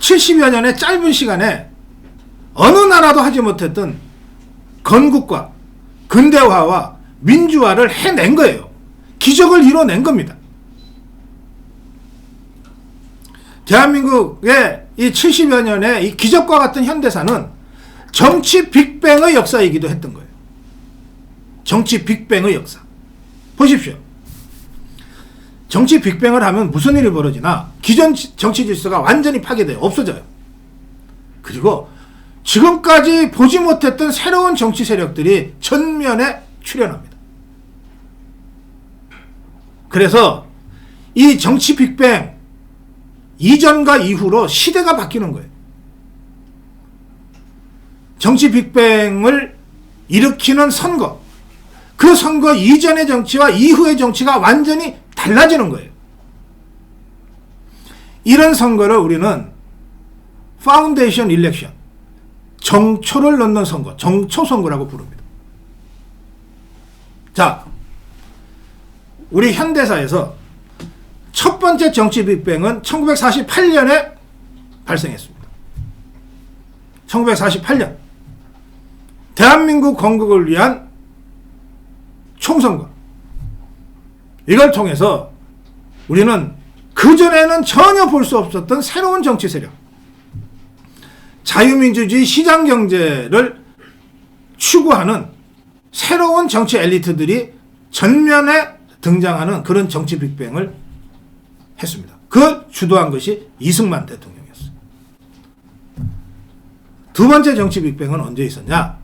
70여 년의 짧은 시간에 어느 나라도 하지 못했던 건국과 근대화와 민주화를 해낸 거예요. 기적을 이뤄낸 겁니다. 대한민국의 이 70여 년의 이 기적과 같은 현대사는 정치 빅뱅의 역사이기도 했던 거예요. 정치 빅뱅의 역사. 보십시오. 정치 빅뱅을 하면 무슨 일이 벌어지나? 기존 정치 질서가 완전히 파괴돼요. 없어져요. 그리고 지금까지 보지 못했던 새로운 정치 세력들이 전면에 출현합니다. 그래서 이 정치 빅뱅 이전과 이후로 시대가 바뀌는 거예요. 정치 빅뱅을 일으키는 선거, 그 선거 이전의 정치와 이후의 정치가 완전히 달라지는 거예요. 이런 선거를 우리는 파운데이션 일렉션, 정초를 넣는 선거, 정초 선거라고 부릅니다. 자, 우리 현대사에서 첫 번째 정치 빅뱅은 1948년에 발생했습니다. 1948년 대한민국 건국을 위한 총선거, 이걸 통해서 우리는 그전에는 전혀 볼 수 없었던 새로운 정치 세력, 자유민주주의 시장경제를 추구하는 새로운 정치 엘리트들이 전면에 등장하는 그런 정치 빅뱅을 했습니다. 그걸 주도한 것이 이승만 대통령이었어요. 두 번째 정치 빅뱅은 언제 있었냐?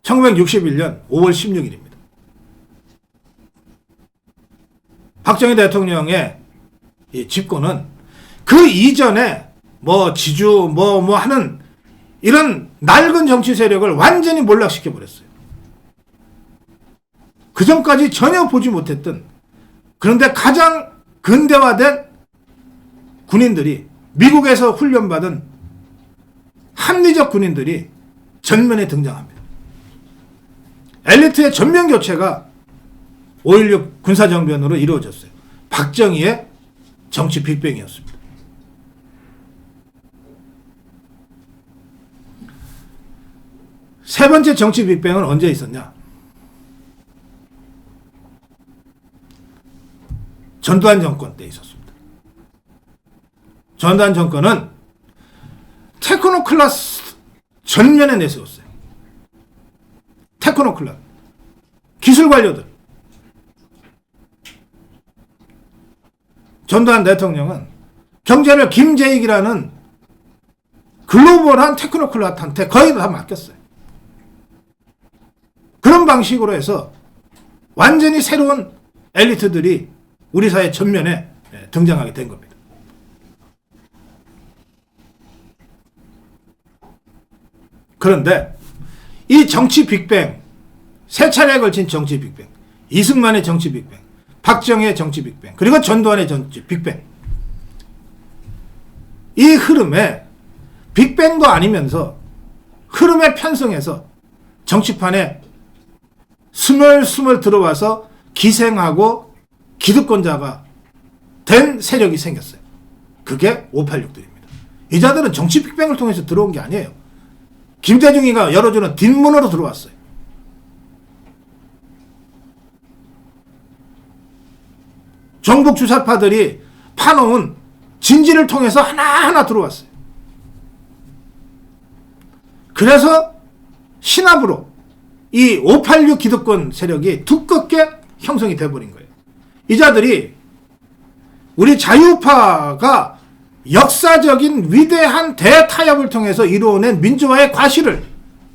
1961년 5월 16일입니다. 박정희 대통령의 이 집권은 그 이전에 뭐 지주 뭐 하는 이런 낡은 정치 세력을 완전히 몰락시켜 버렸어요. 그 전까지 전혀 보지 못했던, 그런데 가장 근대화된 군인들이, 미국에서 훈련받은 합리적 군인들이 전면에 등장합니다. 엘리트의 전면 교체가 5.16 군사정변으로 이루어졌어요. 박정희의 정치 빅뱅이었습니다. 세 번째 정치 빅뱅은 언제 있었냐? 전두환 정권 때 있었습니다. 전두환 정권은 테크노 클래스 전면에 내세웠어요. 테크노 클래스, 기술 관료들. 전두환 대통령은 경제를 김재익이라는 글로벌한 테크노클рат한테 거의 다 맡겼어요. 그런 방식으로 해서 완전히 새로운 엘리트들이 우리 사회 전면에 등장하게 된 겁니다. 그런데 이 정치 빅뱅, 세 차례에 걸친 정치 빅뱅, 이승만의 정치 빅뱅, 박정희의 정치 빅뱅, 그리고 전두환의 정치 빅뱅, 이 흐름에 빅뱅도 아니면서 흐름에 편성해서 정치판에 스멀스멀 들어와서 기생하고 기득권자가 된 세력이 생겼어요. 그게 586들입니다. 이 자들은 정치 빅뱅을 통해서 들어온 게 아니에요. 김대중이가 열어주는 뒷문으로 들어왔어요. 정북 주사파들이 파놓은 진지를 통해서 하나하나 들어왔어요. 그래서 신압으로 이 586 기득권 세력이 두껍게 형성이 돼버린 거예요. 이 자들이 우리 자유파가 역사적인 위대한 대타협을 통해서 이루어낸 민주화의 과실을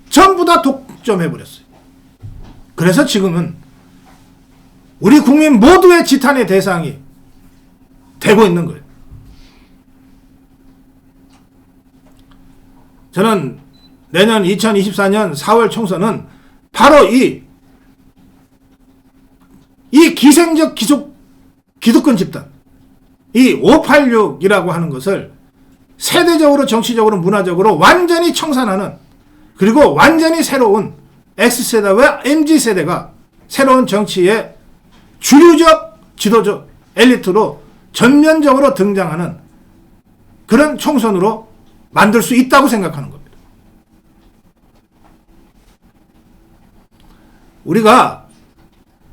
전부 다 독점해버렸어요. 그래서 지금은 우리 국민 모두의 지탄의 대상이 되고 있는 거예요. 저는 내년 2024년 4월 총선은 바로 이 기생적 기득권 집단, 이 586이라고 하는 것을 세대적으로, 정치적으로, 문화적으로 완전히 청산하는, 그리고 완전히 새로운 X세대와 MZ세대가 새로운 정치의 주류적 지도적 엘리트로 전면적으로 등장하는 그런 총선으로 만들 수 있다고 생각하는 겁니다. 우리가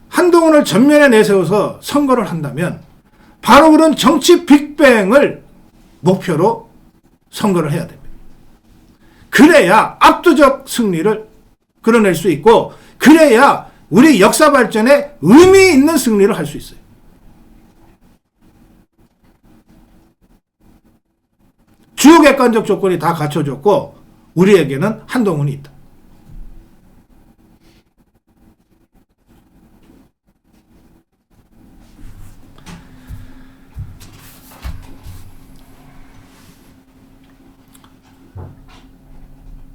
한동훈을 전면에 내세워서 선거를 한다면 바로 그런 정치 빅뱅을 목표로 선거를 해야 됩니다. 그래야 압도적 승리를 끌어낼 수 있고, 그래야 우리 역사 발전에 의미 있는 승리를 할 수 있어요. 주요 객관적 조건이 다 갖춰졌고 우리에게는 한동훈이 있다.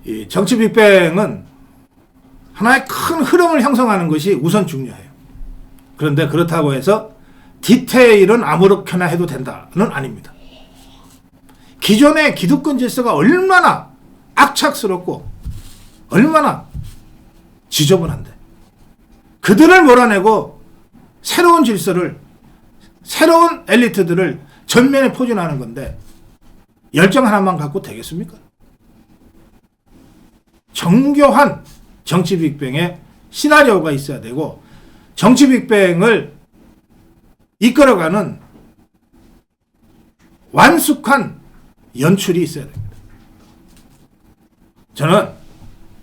이 정치 빅뱅은 하나의 큰 흐름을 형성하는 것이 우선 중요해요. 그런데 그렇다고 해서 디테일은 아무렇게나 해도 된다는 아닙니다. 기존의 기득권 질서가 얼마나 악착스럽고 얼마나 지저분한데 그들을 몰아내고 새로운 질서를, 새로운 엘리트들을 전면에 포진하는 건데 열정 하나만 갖고 되겠습니까? 정교한 정치 빅뱅의 시나리오가 있어야 되고, 정치 빅뱅을 이끌어가는 완숙한 연출이 있어야 됩니다. 저는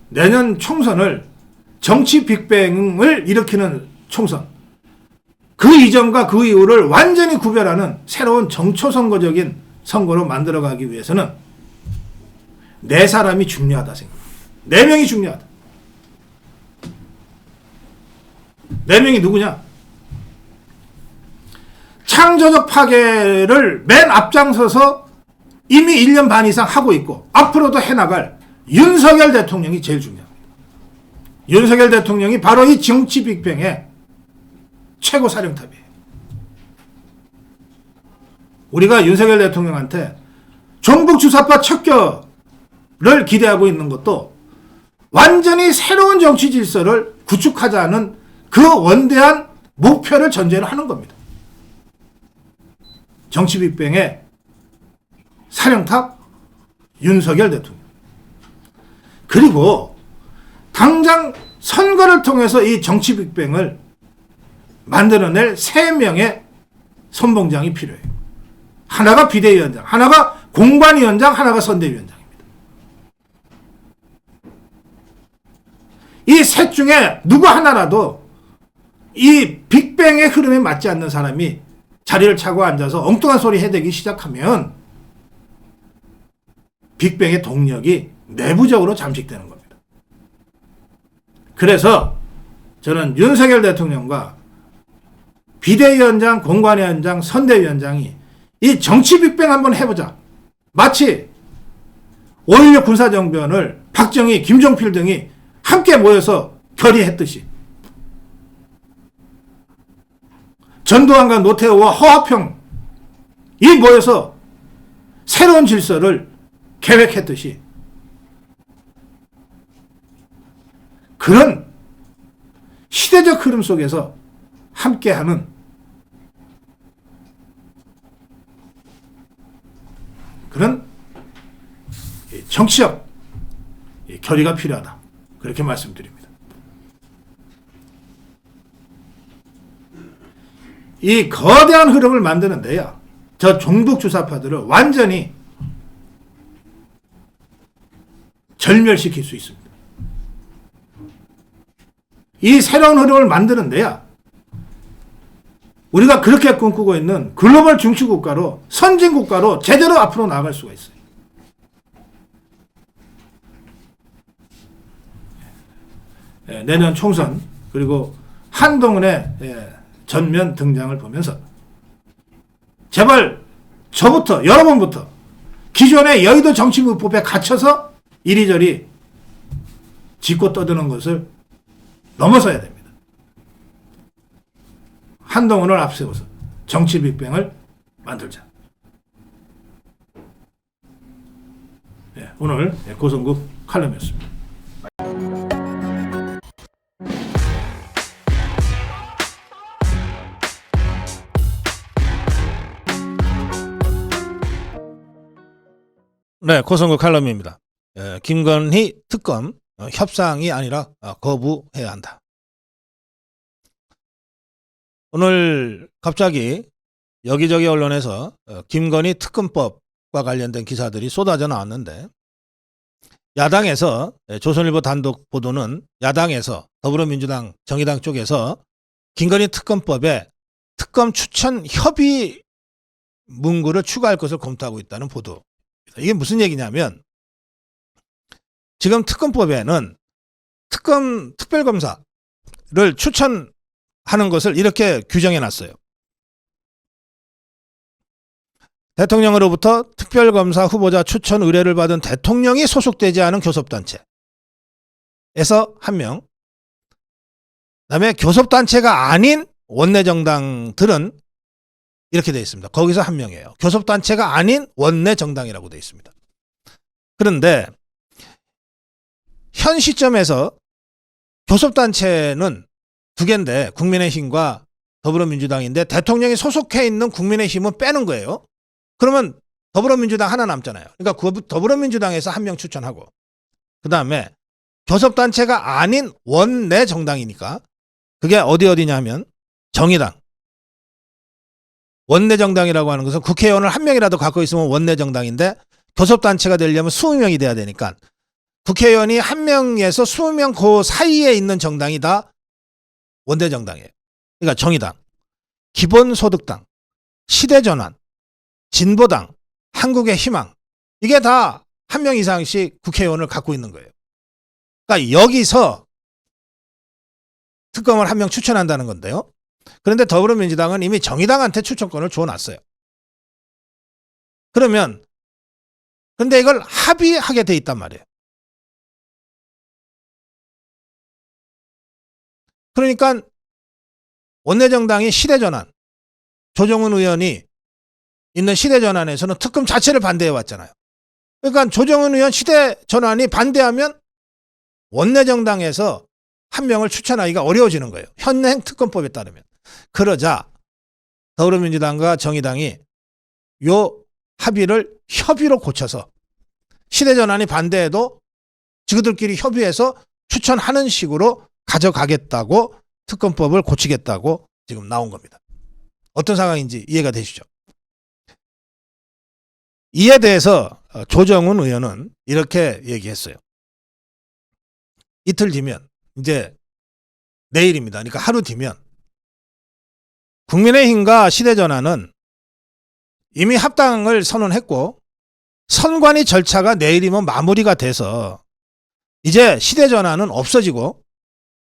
내년 총선을 정치 빅뱅을 일으키는 총선, 그 이전과 그 이후를 완전히 구별하는 새로운 정초선거적인 선거로 만들어가기 위해서는 네 사람이 중요하다 생각합니다. 네 명이 중요하다. 네 명이 누구냐? 창조적 파괴를 맨 앞장서서 이미 1년 반 이상 하고 있고 앞으로도 해나갈 윤석열 대통령이 제일 중요합니다. 윤석열 대통령이 바로 이 정치 빅뱅의 최고 사령탑이에요. 우리가 윤석열 대통령한테 종북 주사파 척결을 기대하고 있는 것도 완전히 새로운 정치 질서를 구축하자는 그 원대한 목표를 전제로 하는 겁니다. 정치 빅뱅의 사령탑 윤석열 대통령. 그리고 당장 선거를 통해서 이 정치 빅뱅을 만들어낼 3명의 선봉장이 필요해요. 하나가 비대위원장, 하나가 공관위원장, 하나가 선대위원장입니다. 이 셋 중에 누구 하나라도 이 빅뱅의 흐름에 맞지 않는 사람이 자리를 차고 앉아서 엉뚱한 소리 해대기 시작하면 빅뱅의 동력이 내부적으로 잠식되는 겁니다. 그래서 저는 윤석열 대통령과 비대위원장, 공관위원장, 선대위원장이 이 정치 빅뱅 한번 해보자. 마치 5.16 군사정변을 박정희, 김종필 등이 함께 모여서 결의했듯이 전두환과 노태우와 허화평이 모여서 새로운 질서를 계획했듯이 그런 시대적 흐름 속에서 함께하는 그런 정치적 결의가 필요하다. 그렇게 말씀드립니다. 이 거대한 흐름을 만드는 데요, 저 종북 주사파들을 완전히 절멸시킬 수 있습니다. 이 새로운 흐름을 만드는 데요, 우리가 그렇게 꿈꾸고 있는 글로벌 중추국가로, 선진국가로 제대로 앞으로 나아갈 수가 있어요. 내년 총선, 그리고 한동훈의 전면 등장을 보면서 제발 저부터, 여러분부터 기존의 여의도 정치구법에 갇혀서 이리저리 짚고 떠드는 것을 넘어서야 됩니다. 한동훈을 앞세워서 정치 빅뱅을 만들자. 오늘 고성국 칼럼이었습니다. 네, 고성국 칼럼입니다. 김건희 특검 협상이 아니라 거부해야 한다. 오늘 갑자기 여기저기 언론에서 김건희 특검법과 관련된 기사들이 쏟아져 나왔는데, 야당에서, 조선일보 단독 보도는 야당에서 더불어민주당, 정의당 쪽에서 김건희 특검법에 특검 추천 협의 문구를 추가할 것을 검토하고 있다는 보도. 이게 무슨 얘기냐면, 지금 특검법에는 특검 특별검사를 추천하는 것을 이렇게 규정해 놨어요. 대통령으로부터 특별검사 후보자 추천 의뢰를 받은 대통령이 소속되지 않은 교섭단체에서 1명, 그다음에 교섭단체가 아닌 원내정당들은 이렇게 되어 있습니다. 거기서 1명이에요. 교섭단체가 아닌 원내정당이라고 되어 있습니다. 그런데 현 시점에서 교섭단체는 2개인데 국민의힘과 더불어민주당인데, 대통령이 소속해 있는 국민의힘은 빼는 거예요. 그러면 더불어민주당 하나 남잖아요. 그러니까 더불어민주당에서 1명 추천하고, 그 다음에 교섭단체가 아닌 원내정당이니까 그게 어디냐면 정의당. 원내정당이라고 하는 것은 국회의원을 1명이라도 갖고 있으면 원내정당인데, 교섭단체가 되려면 20명이 돼야 되니까 국회의원이 1명에서 20명 그 사이에 있는 정당이 다 원내정당이에요. 그러니까 정의당, 기본소득당, 시대전환, 진보당, 한국의 희망, 이게 다 1명 이상씩 국회의원을 갖고 있는 거예요. 그러니까 여기서 특검을 1명 추천한다는 건데요. 그런데 더불어민주당은 이미 정의당한테 추천권을 줘놨어요. 그러면 근데 이걸 합의하게 돼 있단 말이에요. 그러니까 원내정당이 시대전환, 조정훈 의원이 있는 시대전환에서는 특검 자체를 반대해 왔잖아요. 그러니까 조정훈 의원 시대전환이 반대하면 원내정당에서 1명을 추천하기가 어려워지는 거예요. 현행 특검법에 따르면. 그러자 더불어민주당과 정의당이 요 합의를 협의로 고쳐서 시대전환이 반대해도 지그들끼리 협의해서 추천하는 식으로 가져가겠다고, 특검법을 고치겠다고 지금 나온 겁니다. 어떤 상황인지 이해가 되시죠? 이에 대해서 조정훈 의원은 이렇게 얘기했어요. 이틀 뒤면, 이제 내일입니다. 그러니까 하루 뒤면 국민의힘과 시대전환은 이미 합당을 선언했고 선관위 절차가 내일이면 마무리가 돼서 이제 시대전환은 없어지고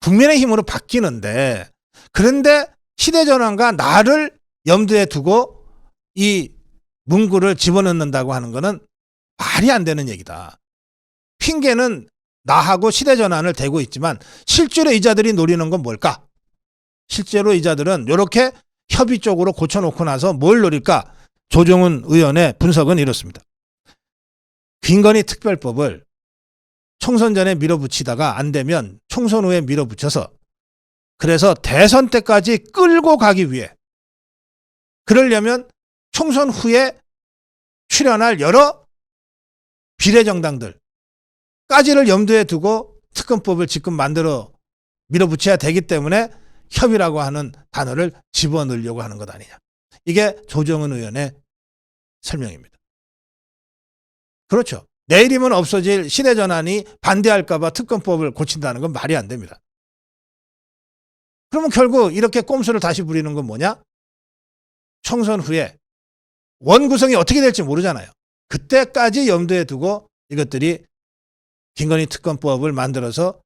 국민의힘으로 바뀌는데, 그런데 시대전환과 나를 염두에 두고 이 문구를 집어넣는다고 하는 것은 말이 안 되는 얘기다. 핑계는 나하고 시대전환을 대고 있지만 실제로 이자들이 노리는 건 뭘까? 실제로 이자들은 이렇게 협의 쪽으로 고쳐놓고 나서 뭘 노릴까? 조정훈 의원의 분석은 이렇습니다. 김건희 특별법을 총선 전에 밀어붙이다가 안 되면 총선 후에 밀어붙여서, 그래서 대선 때까지 끌고 가기 위해, 그러려면 총선 후에 출연할 여러 비례정당들까지를 염두에 두고 특검법을 지금 만들어 밀어붙여야 되기 때문에 협의라고 하는 단어를 집어넣으려고 하는 것 아니냐. 이게 조정은 의원의 설명입니다. 그렇죠. 내일이면 없어질 시대전환이 반대할까 봐 특검법을 고친다는 건 말이 안 됩니다. 그러면 결국 이렇게 꼼수를 다시 부리는 건 뭐냐? 총선 후에 원구성이 어떻게 될지 모르잖아요. 그때까지 염두에 두고 이것들이 김건희 특검법을 만들어서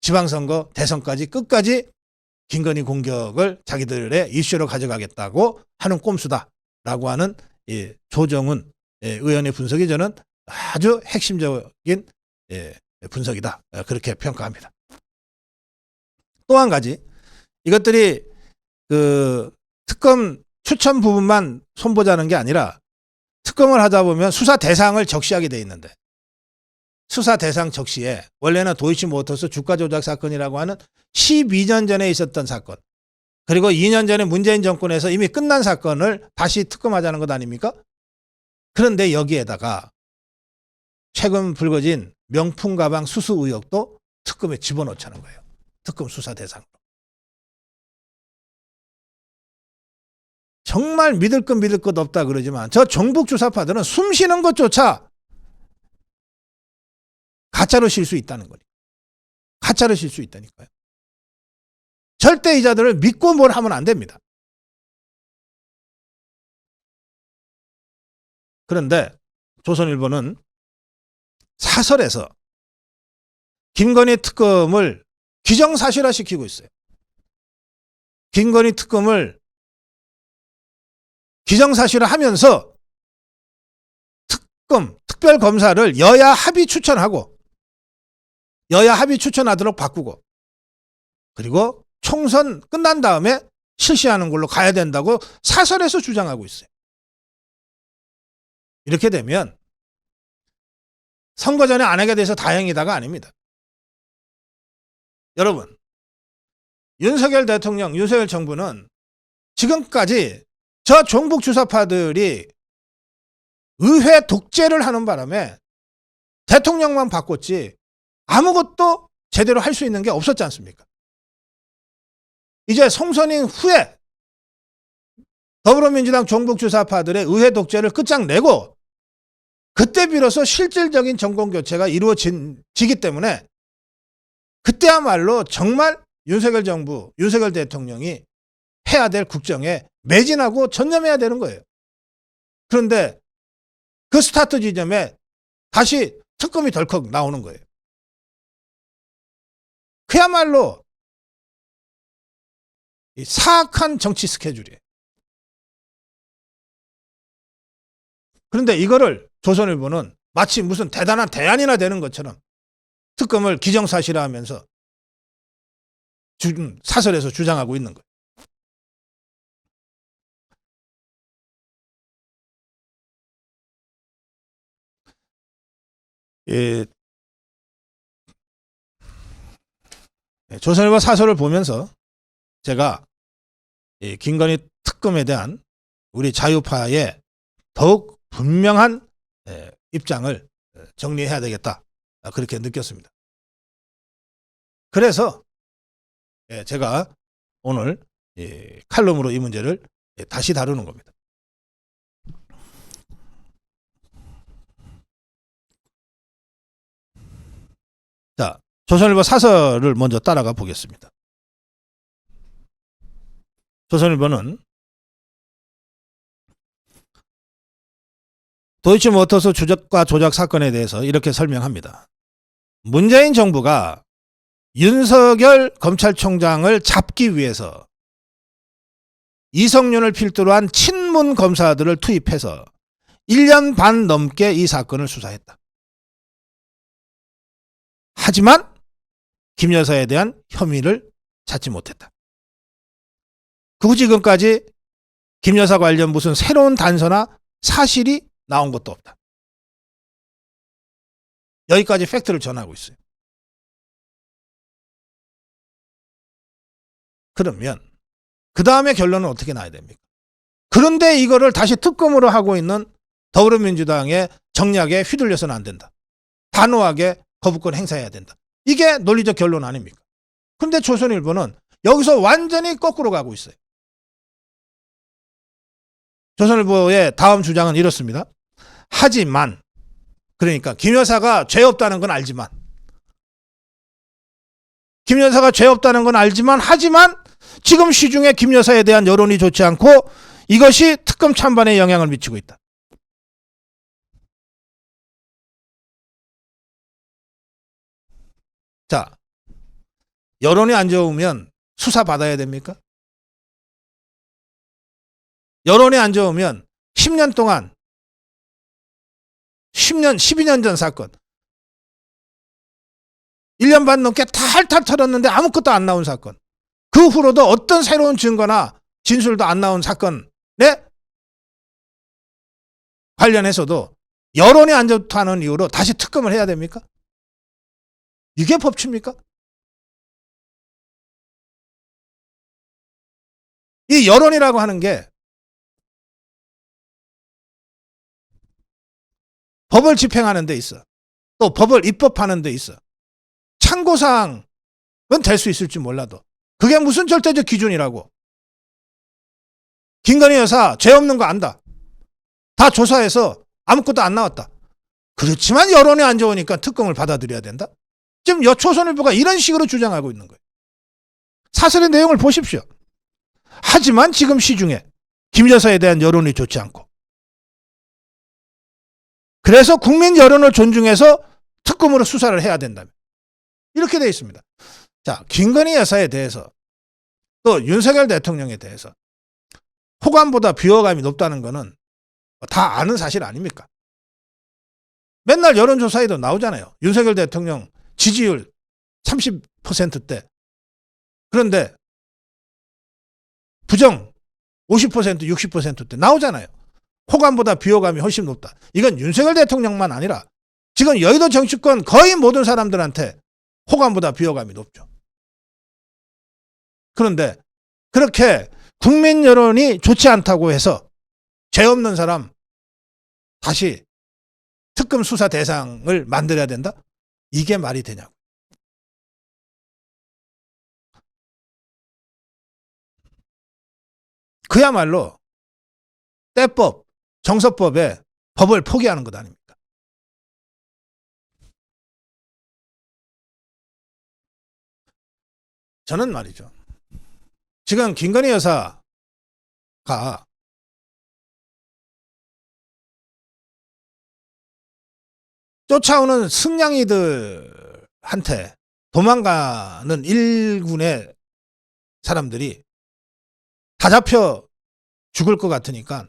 지방선거 대선까지 끝까지 김건희 공격을 자기들의 이슈로 가져가겠다고 하는 꼼수다라고 하는 이 조정은 의원의 분석이 저는 아주 핵심적인 분석이다. 그렇게 평가합니다. 또 한 가지, 이것들이 그 특검 추천 부분만 손보자는 게 아니라 특검을 하다 보면 수사 대상을 적시하게 돼 있는데, 수사 대상 적시에 원래는 도이치모터스 주가 조작 사건이라고 하는 12년 전에 있었던 사건, 그리고 2년 전에 문재인 정권에서 이미 끝난 사건을 다시 특검하자는 것 아닙니까? 그런데 여기에다가 최근 불거진 명품 가방 수수 의혹도 특검에 집어넣자는 거예요. 특검 수사 대상으로. 정말 믿을 것 없다 그러지만 저 정북 주사파들은 숨 쉬는 것조차 가짜로 실 수 있다는 거니까. 가짜로 실 수 있다니까요. 절대 이자들을 믿고 뭘 하면 안 됩니다. 그런데 조선일보는 사설에서 김건희 특검을 기정사실화시키고 있어요. 김건희 특검을 기정사실화하면서 특별검사를 여야 합의 추천하고 여야 합의 추천하도록 바꾸고, 그리고 총선 끝난 다음에 실시하는 걸로 가야 된다고 사설에서 주장하고 있어요. 이렇게 되면 선거 전에 안 하게 돼서 다행이다가 아닙니다. 여러분, 윤석열 대통령, 윤석열 정부는 지금까지 저 종북 주사파들이 의회 독재를 하는 바람에 대통령만 바꿨지 아무것도 제대로 할 수 있는 게 없었지 않습니까? 이제 총선인 후에 더불어민주당 종북 주사파들의 의회 독재를 끝장내고 그때 비로소 실질적인 정권교체가 이루어지기 때문에 그때야말로 정말 윤석열 정부, 윤석열 대통령이 해야 될 국정에 매진하고 전념해야 되는 거예요. 그런데 그 스타트 지점에 다시 특검이 덜컥 나오는 거예요. 그야말로 사악한 정치 스케줄이에요. 그런데 이거를 조선일보는 마치 무슨 대단한 대안이나 되는 것처럼 특검을 기정사실화하면서 사설에서 주장하고 있는 거예요. 조선일보 사설을 보면서 제가 김건희 특검에 대한 우리 자유파의 더욱 분명한 입장을 정리해야 되겠다, 그렇게 느꼈습니다. 그래서 제가 오늘 칼럼으로 이 문제를 다시 다루는 겁니다. 자, 조선일보 사설을 먼저 따라가 보겠습니다. 조선일보는 도이치모터스 주가 조작 사건에 대해서 이렇게 설명합니다. 문재인 정부가 윤석열 검찰총장을 잡기 위해서 이성윤을 필두로 한 친문 검사들을 투입해서 1년 반 넘게 이 사건을 수사했다. 하지만 김 여사에 대한 혐의를 찾지 못했다. 그 지금까지 김 여사 관련 무슨 새로운 단서나 사실이 나온 것도 없다. 여기까지 팩트를 전하고 있어요. 그러면 그 다음에 결론은 어떻게 나야 됩니까? 그런데 이거를 다시 특검으로 하고 있는 더불어민주당의 정략에 휘둘려서는 안 된다. 단호하게 거부권 행사해야 된다. 이게 논리적 결론 아닙니까? 근데 조선일보는 여기서 완전히 거꾸로 가고 있어요. 조선일보의 다음 주장은 이렇습니다. 하지만, 그러니까 김 여사가 죄 없다는 건 알지만, 김 여사가 죄 없다는 건 알지만, 하지만 지금 시중에 김 여사에 대한 여론이 좋지 않고 이것이 특검 찬반에 영향을 미치고 있다. 자, 여론이 안 좋으면 수사 받아야 됩니까? 여론이 안 좋으면 10년 동안 10년, 12년 전 사건 1년 반 넘게 탈탈 털었는데 아무것도 안 나온 사건, 그 후로도 어떤 새로운 증거나 진술도 안 나온 사건에 관련해서도 여론이 안 좋다는 이유로 다시 특검을 해야 됩니까? 이게 법치입니까? 이 여론이라고 하는 게 법을 집행하는 데 있어. 또 법을 입법하는 데 있어. 참고사항은 될 수 있을지 몰라도 그게 무슨 절대적 기준이라고. 김건희 여사 죄 없는 거 안다. 다 조사해서 아무것도 안 나왔다. 그렇지만 여론이 안 좋으니까 특검을 받아들여야 된다. 지금 조선일보가 이런 식으로 주장하고 있는 거예요. 사설의 내용을 보십시오. 하지만 지금 시중에 김 여사에 대한 여론이 좋지 않고, 그래서 국민 여론을 존중해서 특검으로 수사를 해야 된다면, 이렇게 되어 있습니다. 자, 김건희 여사에 대해서 또 윤석열 대통령에 대해서 호감보다 비호감이 높다는 거는 다 아는 사실 아닙니까? 맨날 여론조사에도 나오잖아요. 윤석열 대통령 지지율 30%대. 그런데 부정 50%, 60%대 나오잖아요. 호감보다 비호감이 훨씬 높다. 이건 윤석열 대통령만 아니라 지금 여의도 정치권 거의 모든 사람들한테 호감보다 비호감이 높죠. 그런데 그렇게 국민 여론이 좋지 않다고 해서 죄 없는 사람 다시 특검 수사 대상을 만들어야 된다? 이게 말이 되냐고. 그야말로 때법, 정서법에 법을 포기하는 것 아닙니까? 저는 말이죠. 지금 김건희 여사가 쫓아오는 승냥이들한테 도망가는 일군의 사람들이 다 잡혀 죽을 것 같으니까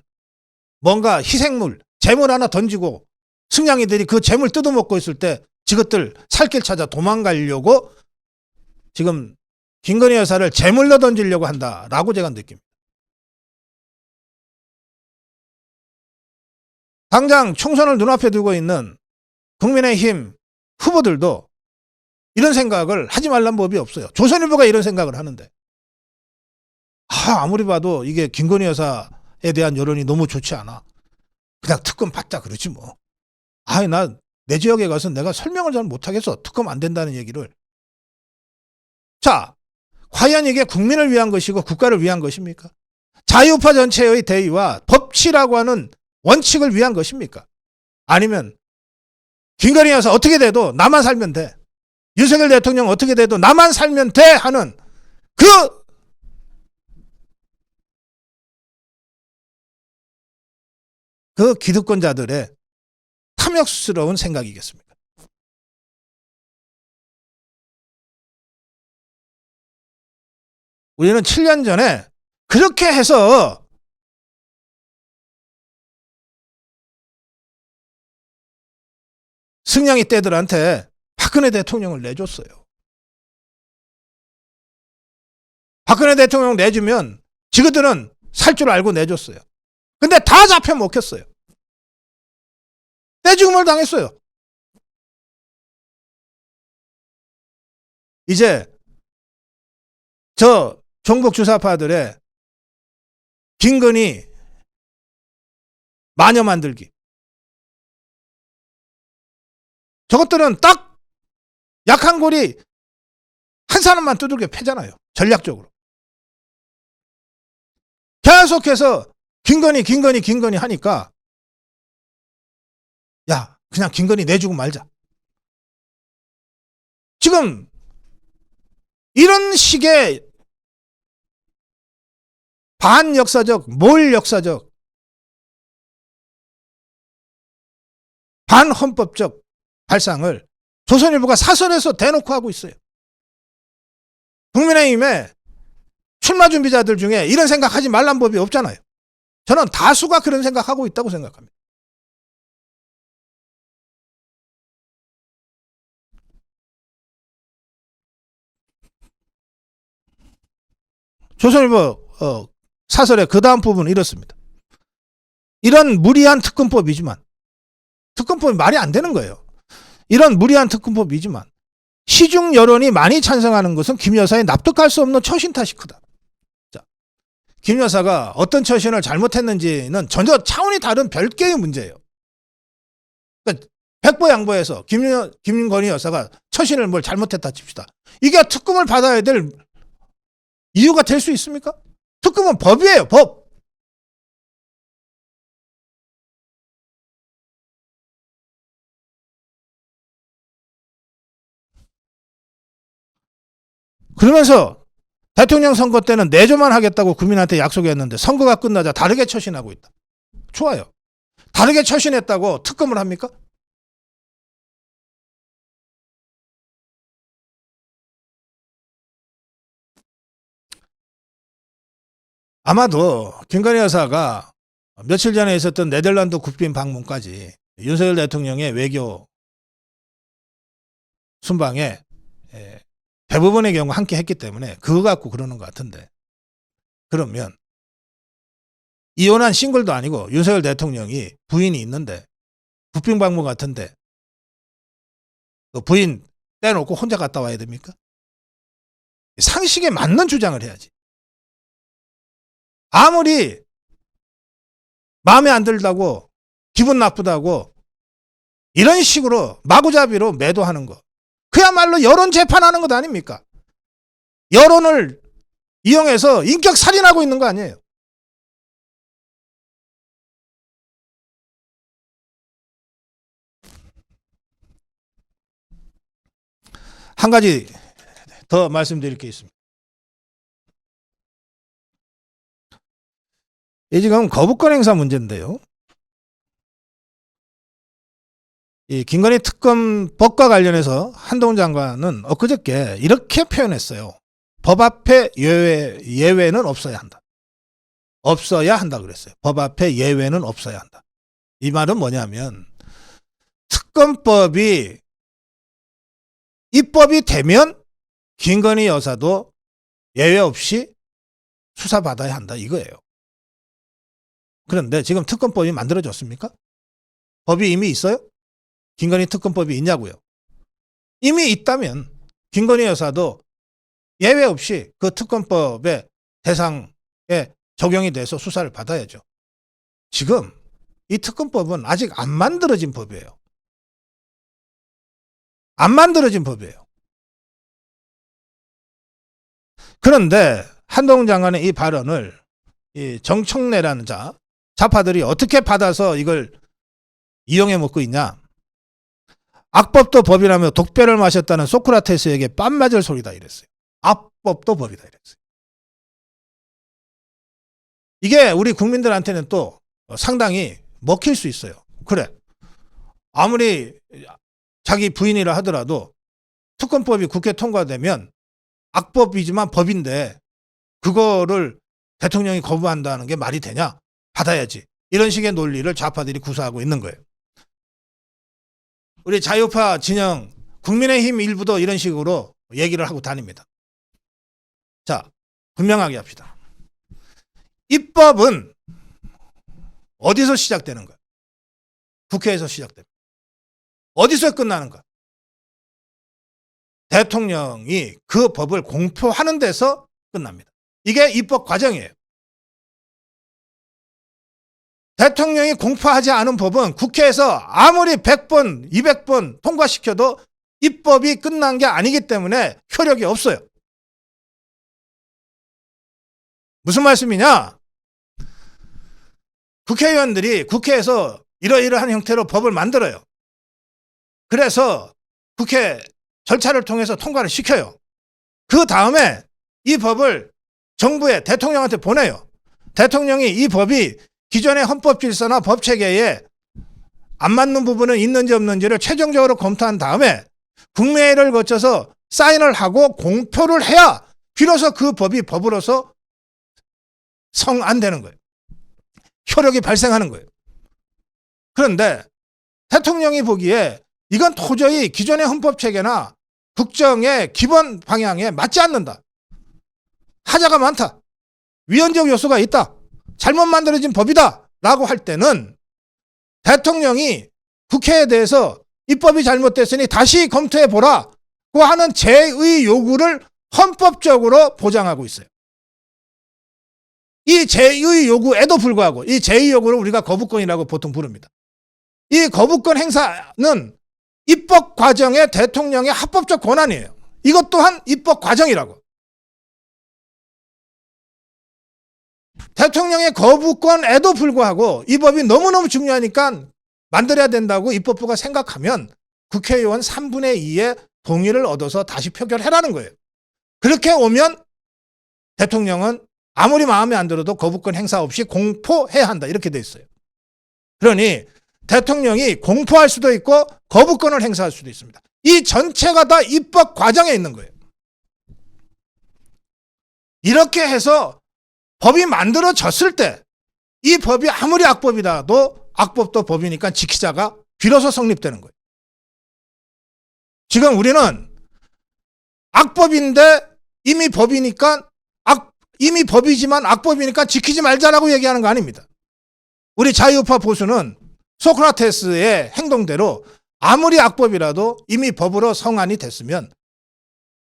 뭔가 희생물, 재물 하나 던지고 승냥이들이 그 재물 뜯어먹고 있을 때 지것들 살길 찾아 도망가려고 지금 김건희 여사를 재물로 던지려고 한다라고 제가 느낍니다. 당장 총선을 눈앞에 두고 있는 국민의힘 후보들도 이런 생각을 하지 말란 법이 없어요. 조선일보가 이런 생각을 하는데, 아무리 봐도 이게 김건희 여사에 대한 여론이 너무 좋지 않아. 그냥 특검 받자 그러지 뭐. 나 내 지역에 가서 내가 설명을 잘 못하겠어. 특검 안 된다는 얘기를. 자, 과연 이게 국민을 위한 것이고 국가를 위한 것입니까? 자유파 전체의 대의와 법치라고 하는 원칙을 위한 것입니까? 아니면 김건희 여사 어떻게 돼도 나만 살면 돼. 윤석열 대통령 어떻게 돼도 나만 살면 돼 하는 그 기득권자들의 탐욕스러운 생각이겠습니까? 우리는 7년 전에 그렇게 해서 승냥이 떼들한테 박근혜 대통령을 내줬어요. 박근혜 대통령 내주면 지그들은 살 줄 알고 내줬어요. 근데 다 잡혀 먹혔어요. 떼죽음을 당했어요. 이제 저 종북 주사파들의 김건희 마녀 만들기, 저것들은 딱 약한 고리 한 사람만 두들겨 패잖아요. 전략적으로. 계속해서 김건희 하니까 야, 그냥 김건희 내주고 말자. 지금 이런 식의 반역사적, 몰역사적, 반헌법적 발상을 조선일보가 사설에서 대놓고 하고 있어요. 국민의힘의 출마 준비자들 중에 이런 생각하지 말란 법이 없잖아요. 저는 다수가 그런 생각하고 있다고 생각합니다. 조선일보 사설의 그 다음 부분은 이렇습니다. 이런 무리한 특검법이지만, 특검법이 말이 안 되는 거예요. 이런 무리한 특검법이지만 시중 여론이 많이 찬성하는 것은 김 여사의 납득할 수 없는 처신 탓이 크다. 자, 김 여사가 어떤 처신을 잘못했는지는 전혀 차원이 다른 별개의 문제예요. 그러니까 백보양보해서 김건희 여사가 처신을 뭘 잘못했다 칩시다. 이게 특검을 받아야 될 이유가 될 수 있습니까? 특검은 법이에요, 법. 그러면서 대통령 선거 때는 내조만 하겠다고 국민한테 약속했는데 선거가 끝나자 다르게 처신하고 있다. 좋아요. 다르게 처신했다고 특검을 합니까? 아마도 김건희 여사가 며칠 전에 있었던 네덜란드 국빈 방문까지 윤석열 대통령의 외교 순방에 대부분의 경우 함께 했기 때문에 그거 갖고 그러는 것 같은데, 그러면 이혼한 싱글도 아니고 윤석열 대통령이 부인이 있는데 국빈 방문 같은데 그 부인 떼놓고 혼자 갔다 와야 됩니까? 상식에 맞는 주장을 해야지. 아무리 마음에 안 들다고 기분 나쁘다고 이런 식으로 마구잡이로 매도하는 거, 그야말로 여론 재판하는 것 아닙니까? 여론을 이용해서 인격 살인하고 있는 거 아니에요? 한 가지 더 말씀드릴 게 있습니다. 이 지금 거부권 행사 문제인데요. 이 김건희 특검법과 관련해서 한동훈 장관은 엊그저께 이렇게 표현했어요. 법 앞에 예외는 없어야 한다. 없어야 한다 그랬어요. 법 앞에 예외는 없어야 한다. 이 말은 뭐냐면 특검법이 입법이 되면 김건희 여사도 예외 없이 수사받아야 한다 이거예요. 그런데 지금 특검법이 만들어졌습니까? 법이 이미 있어요? 김건희 특검법이 있냐고요? 이미 있다면 김건희 여사도 예외 없이 그 특검법의 대상에 적용이 돼서 수사를 받아야죠. 지금 이 특검법은 아직 안 만들어진 법이에요. 안 만들어진 법이에요. 그런데 한동훈 장관의 이 발언을 이 정청래라는 좌파들이 어떻게 받아서 이걸 이용해 먹고 있냐. 악법도 법이라며 독배를 마셨다는 소크라테스에게 뺨 맞을 소리다 이랬어요. 악법도 법이다 이랬어요. 이게 우리 국민들한테는 또 상당히 먹힐 수 있어요. 그래, 아무리 자기 부인이라 하더라도 특검법이 국회 통과되면 악법이지만 법인데 그거를 대통령이 거부한다는 게 말이 되냐? 받아야지. 이런 식의 논리를 좌파들이 구사하고 있는 거예요. 우리 자유파 진영 국민의힘 일부도 이런 식으로 얘기를 하고 다닙니다. 자, 분명하게 합시다. 입법은 어디서 시작되는 거야? 국회에서 시작됩니다. 어디서 끝나는 거야? 대통령이 그 법을 공표하는 데서 끝납니다. 이게 입법 과정이에요. 대통령이 공포하지 않은 법은 국회에서 아무리 100번, 200번 통과시켜도 입법이 끝난 게 아니기 때문에 효력이 없어요. 무슨 말씀이냐? 국회의원들이 국회에서 이러이러한 형태로 법을 만들어요. 그래서 국회 절차를 통해서 통과를 시켜요. 그 다음에 이 법을 정부에 대통령한테 보내요. 대통령이 이 법이 기존의 헌법 질서나 법 체계에 안 맞는 부분은 있는지 없는지를 최종적으로 검토한 다음에 국무회의를 거쳐서 사인을 하고 공표를 해야 비로소 그 법이 법으로서 성안되는 거예요. 효력이 발생하는 거예요. 그런데 대통령이 보기에 이건 도저히 기존의 헌법 체계나 국정의 기본 방향에 맞지 않는다. 하자가 많다. 위헌적 요소가 있다. 잘못 만들어진 법이다. 라고 할 때는 대통령이 국회에 대해서 입법이 잘못됐으니 다시 검토해 보라고 하는 제의 요구를 헌법적으로 보장하고 있어요. 이 제의 요구에도 불구하고 이 제의 요구를 우리가 거부권이라고 보통 부릅니다. 이 거부권 행사는 입법 과정의 대통령의 합법적 권한이에요. 이것 또한 입법 과정이라고. 대통령의 거부권에도 불구하고 이 법이 너무너무 중요하니까 만들어야 된다고 입법부가 생각하면 국회의원 3분의 2의 동의를 얻어서 다시 표결해라는 거예요. 그렇게 오면 대통령은 아무리 마음에 안 들어도 거부권 행사 없이 공포해야 한다. 이렇게 돼 있어요. 그러니 대통령이 공포할 수도 있고 거부권을 행사할 수도 있습니다. 이 전체가 다 입법 과정에 있는 거예요. 이렇게 해서 법이 만들어졌을 때 이 법이 아무리 악법이라도 악법도 법이니까 지키자가 비로소 성립되는 거예요. 지금 우리는 악법인데 이미 법이니까 이미 법이지만 악법이니까 지키지 말자라고 얘기하는 거 아닙니다. 우리 자유우파 보수는 소크라테스의 행동대로 아무리 악법이라도 이미 법으로 성안이 됐으면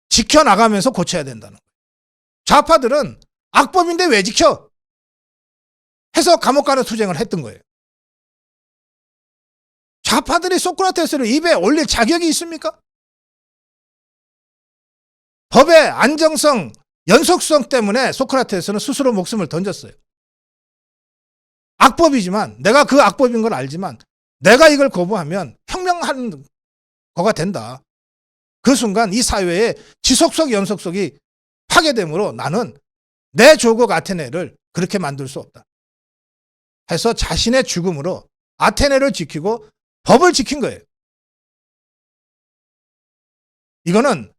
지켜나가면서 고쳐야 된다는 거예요. 좌파들은 악법인데 왜 지켜? 해서 감옥 가는 투쟁을 했던 거예요. 좌파들이 소크라테스를 입에 올릴 자격이 있습니까? 법의 안정성, 연속성 때문에 소크라테스는 스스로 목숨을 던졌어요. 악법이지만 내가 그 악법인 걸 알지만 내가 이걸 거부하면 혁명하는 거가 된다. 그 순간 이 사회의 지속적 연속성이 파괴되므로 나는 내 조국 아테네를 그렇게 만들 수 없다. 해서 자신의 죽음으로 아테네를 지키고 법을 지킨 거예요. 이거는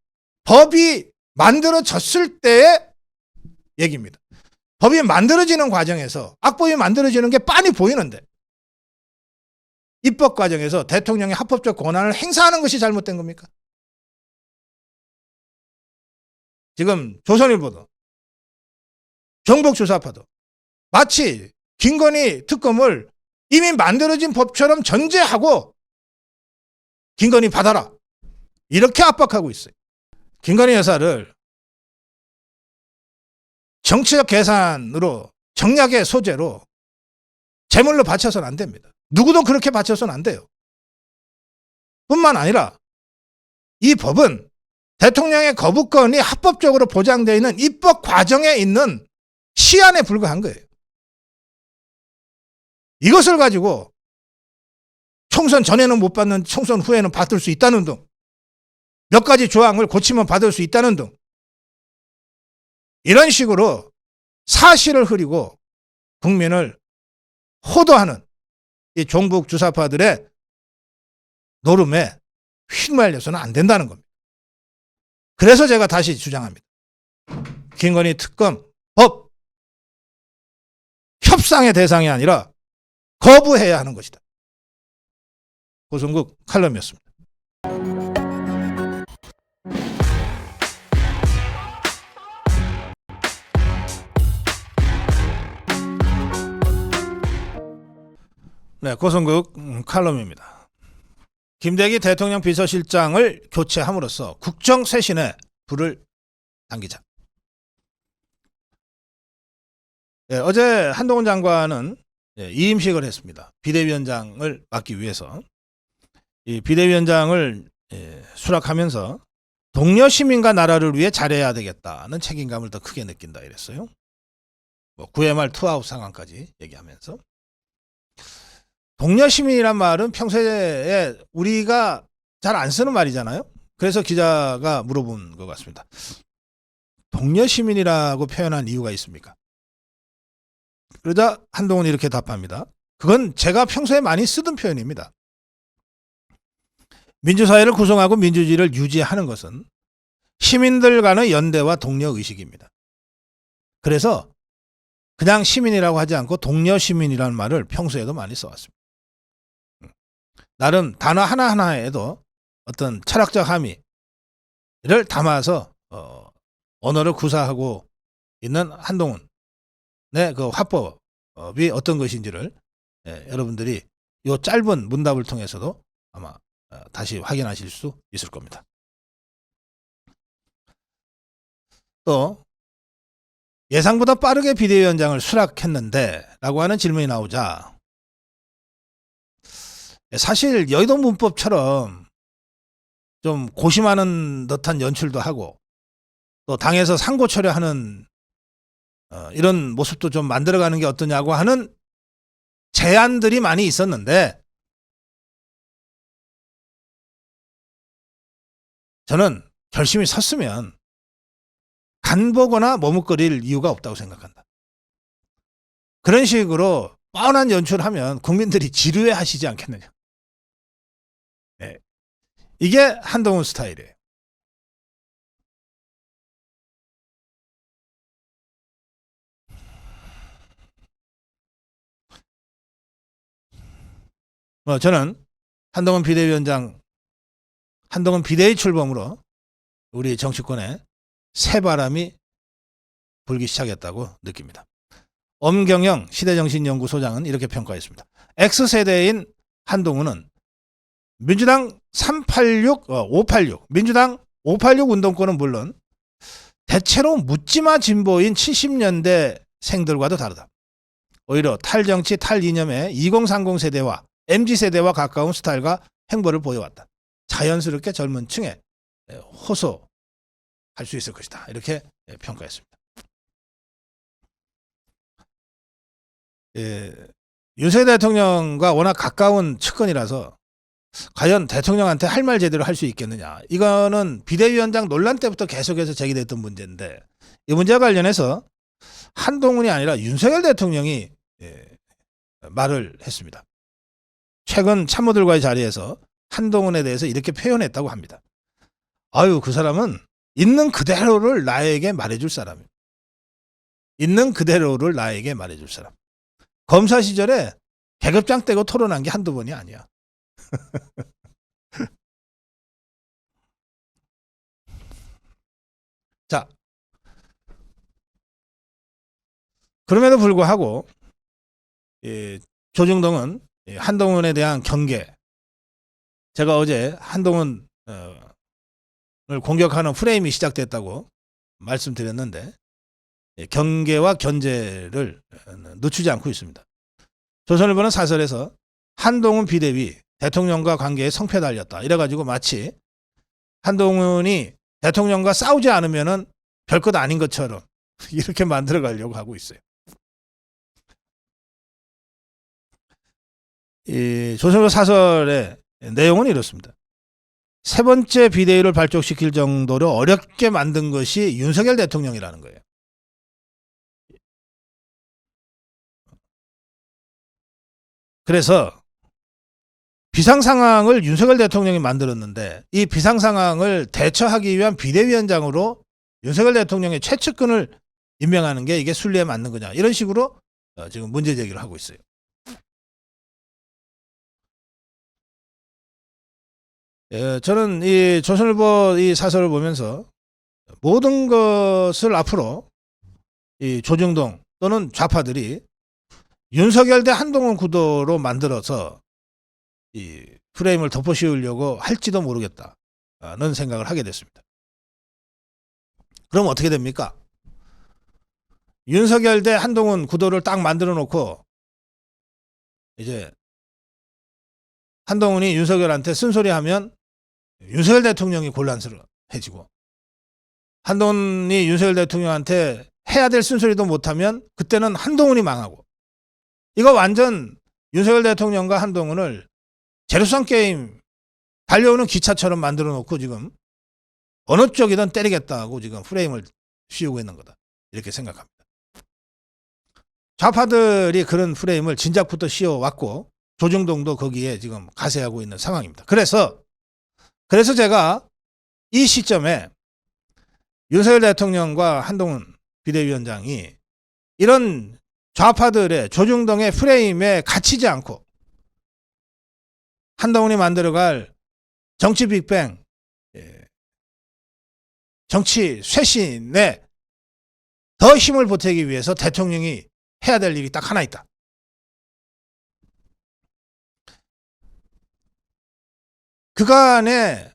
법이 만들어졌을 때의 얘기입니다. 법이 만들어지는 과정에서 악법이 만들어지는 게 빤히 보이는데 입법 과정에서 대통령의 합법적 권한을 행사하는 것이 잘못된 겁니까? 지금 조선일보도 경북주사파도 마치 김건희 특검을 이미 만들어진 법처럼 전제하고 김건희 받아라 이렇게 압박하고 있어요. 김건희 여사를 정치적 계산으로 정략의 소재로 제물로 바쳐서는 안 됩니다. 누구도 그렇게 바쳐서는 안 돼요. 뿐만 아니라 이 법은 대통령의 거부권이 합법적으로 보장되어 있는 입법 과정에 있는 시한에 불과한 거예요. 이것을 가지고 총선 전에는 못 받는 총선 후에는 받을 수 있다는 등 몇 가지 조항을 고치면 받을 수 있다는 등 이런 식으로 사실을 흐리고 국민을 호도하는 이 종북 주사파들의 노름에 휘말려서는 안 된다는 겁니다. 그래서 제가 다시 주장합니다. 김건희 특검 법 협상의 대상이 아니라 거부해야 하는 것이다. 고성국 칼럼이었습니다. 네, 고성국 칼럼입니다. 김대기 대통령 비서실장을 교체함으로써 국정 쇄신에 불을 당기자. 네, 어제 한동훈 장관은 이임식을 했습니다. 비대위원장을 맡기 위해서. 이 비대위원장을 수락하면서 동료 시민과 나라를 위해 잘해야 되겠다는 책임감을 더 크게 느낀다 이랬어요. 뭐 9회 말 투아웃 상황까지 얘기하면서. 동료 시민이란 말은 평소에 우리가 잘 안 쓰는 말이잖아요. 그래서 기자가 물어본 것 같습니다. 동료 시민이라고 표현한 이유가 있습니까? 그러자 한동훈이 이렇게 답합니다. 그건 제가 평소에 많이 쓰던 표현입니다. 민주사회를 구성하고 민주주의를 유지하는 것은 시민들 간의 연대와 동료 의식입니다. 그래서 그냥 시민이라고 하지 않고 동료 시민이라는 말을 평소에도 많이 써왔습니다. 나름 단어 하나하나에도 어떤 철학적 함의를 담아서 언어를 구사하고 있는 한동훈의 그 화법이 어떤 것인지를 여러분들이 이 짧은 문답을 통해서도 아마 다시 확인하실 수 있을 겁니다. 또 예상보다 빠르게 비대위원장을 수락했는데 라고 하는 질문이 나오자 사실 여의도 문법처럼 좀 고심하는 듯한 연출도 하고 또 당에서 상고 처리하는 이런 모습도 좀 만들어가는 게 어떠냐고 하는 제안들이 많이 있었는데 저는 결심이 섰으면 간보거나 머뭇거릴 이유가 없다고 생각한다. 그런 식으로 뻔한 연출하면 국민들이 지루해 하시지 않겠느냐. 네. 이게 한동훈 스타일이에요. 저는 한동훈 비대위 출범으로 우리 정치권에 새바람이 불기 시작했다고 느낍니다. 엄경영 시대정신연구소장은 이렇게 평가했습니다. X세대인 한동훈은 민주당 586, 민주당 586 운동권은 물론 대체로 묻지마 진보인 70년대 생들과도 다르다. 오히려 탈정치, 탈이념의 2030 세대와 MZ세대와 가까운 스타일과 행보를 보여왔다. 자연스럽게 젊은 층에 호소할 수 있을 것이다. 이렇게 평가했습니다. 윤석열 대통령과 워낙 가까운 측근이라서 과연 대통령한테 할 말 제대로 할 수 있겠느냐. 이거는 비대위원장 논란 때부터 계속해서 제기됐던 문제인데 이 문제와 관련해서 한동훈이 아니라 윤석열 대통령이 말을 했습니다. 최근 참모들과의 자리에서 한동훈에 대해서 이렇게 표현했다고 합니다. 아유, 그 사람은 있는 그대로를 나에게 말해줄 사람이에요. 있는 그대로를 나에게 말해줄 사람. 검사 시절에 계급장 떼고 토론한 게 한두 번이 아니야. 자, 그럼에도 불구하고 조중동은 한동훈에 대한 경계, 제가 어제 한동훈을 공격하는 프레임이 시작됐다고 말씀드렸는데 경계와 견제를 늦추지 않고 있습니다. 조선일보는 사설에서 한동훈 비대위 대통령과 관계에 성패 달렸다. 이래가지고 마치 한동훈이 대통령과 싸우지 않으면은 별것 아닌 것처럼 이렇게 만들어 가려고 하고 있어요. 이 조선일보 사설의 내용은 이렇습니다. 세 번째 비대위를 발족시킬 정도로 어렵게 만든 것이 윤석열 대통령이라는 거예요. 그래서 비상상황을 윤석열 대통령이 만들었는데 이 비상상황을 대처하기 위한 비대위원장으로 윤석열 대통령의 최측근을 임명하는 게 이게 순리에 맞는 거냐. 이런 식으로 지금 문제 제기를 하고 있어요. 저는 이 조선일보 이 사설을 보면서 모든 것을 앞으로 이 조중동 또는 좌파들이 윤석열 대 한동훈 구도로 만들어서 이 프레임을 덮어씌우려고 할지도 모르겠다는 생각을 하게 됐습니다. 그럼 어떻게 됩니까? 윤석열 대 한동훈 구도를 딱 만들어 놓고 이제 한동훈이 윤석열한테 쓴소리하면 윤석열 대통령이 곤란스러워해지고, 한동훈이 윤석열 대통령한테 해야 될 쓴소리도 못하면 그때는 한동훈이 망하고, 이거 완전 윤석열 대통령과 한동훈을 제로섬 게임 달려오는 기차처럼 만들어 놓고 지금 어느 쪽이든 때리겠다고 지금 프레임을 씌우고 있는 거다, 이렇게 생각합니다. 좌파들이 그런 프레임을 진작부터 씌워왔고 조중동도 거기에 지금 가세하고 있는 상황입니다. 그래서 제가 이 시점에 윤석열 대통령과 한동훈 비대위원장이 이런 좌파들의 조중동의 프레임에 갇히지 않고 한동훈이 만들어갈 정치 빅뱅, 정치 쇄신에 더 힘을 보태기 위해서 대통령이 해야 될 일이 딱 하나 있다. 그간의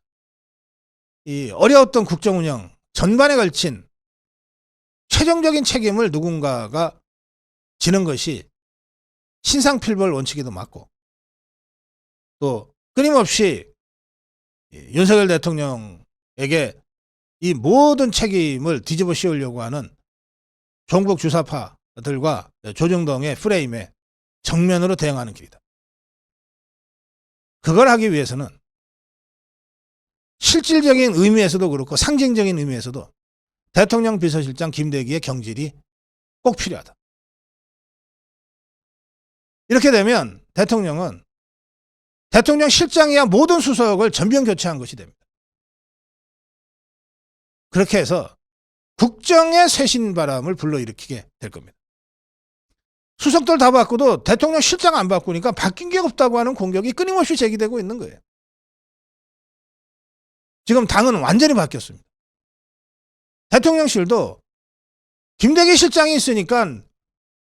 이 어려웠던 국정 운영 전반에 걸친 최종적인 책임을 누군가가 지는 것이 신상필벌 원칙에도 맞고, 또 끊임없이 윤석열 대통령에게 이 모든 책임을 뒤집어 씌우려고 하는 종북 주사파들과 조중동의 프레임에 정면으로 대응하는 길이다. 그걸 하기 위해서는 실질적인 의미에서도 그렇고 상징적인 의미에서도 대통령 비서실장 김대기의 경질이 꼭 필요하다. 이렇게 되면 대통령은 대통령 실장이야 모든 수석을 전면 교체한 것이 됩니다. 그렇게 해서 국정의 쇄신 바람을 불러일으키게 될 겁니다. 수석들 다 바꾸도 대통령 실장 안 바꾸니까 바뀐 게 없다고 하는 공격이 끊임없이 제기되고 있는 거예요. 지금 당은 완전히 바뀌었습니다. 대통령실도 김대기 실장이 있으니까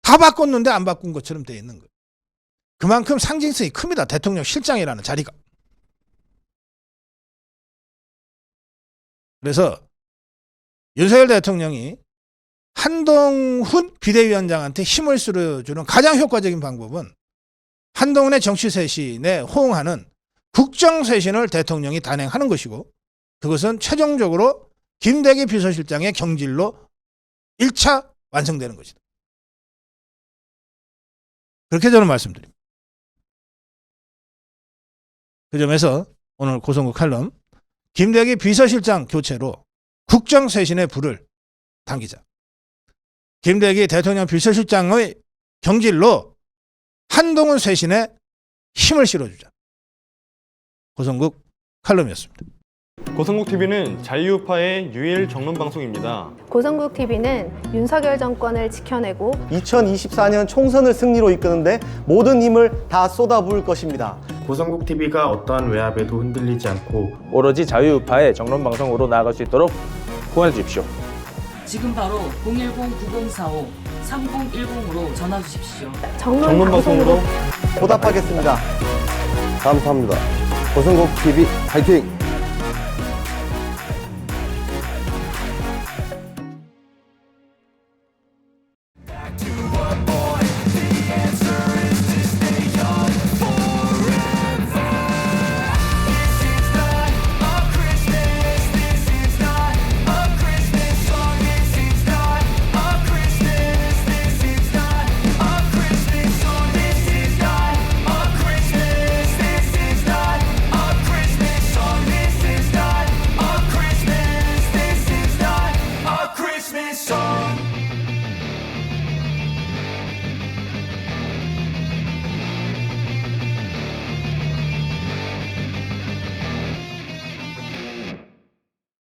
다 바꿨는데 안 바꾼 것처럼 돼 있는 거예요. 그만큼 상징성이 큽니다. 대통령 실장이라는 자리가. 그래서 윤석열 대통령이 한동훈 비대위원장한테 힘을 실어주는 가장 효과적인 방법은 한동훈의 정치 쇄신에 호응하는 국정 쇄신을 대통령이 단행하는 것이고, 그것은 최종적으로 김대기 비서실장의 경질로 1차 완성되는 것이다. 그렇게 저는 말씀드립니다. 그 점에서 오늘 고성국 칼럼, 김대기 비서실장 교체로 국정 쇄신의 불을 당기자. 김대기 대통령 비서실장의 경질로 한동훈 쇄신에 힘을 실어주자. 고성국 칼럼이었습니다. 고성국TV는 자유우파의 유일 정론 방송입니다. 고성국TV는 윤석열 정권을 지켜내고 2024년 총선을 승리로 이끄는데 모든 힘을 다 쏟아부을 것입니다. 고성국TV가 어떠한 외압에도 흔들리지 않고 오로지 자유우파의 정론방송으로 나아갈 수 있도록 후원해 주십시오. 지금 바로 010-904-3010으로 전화 주십시오. 정론방송으로 보답하겠습니다. 감사합니다. 고성국TV 화이팅!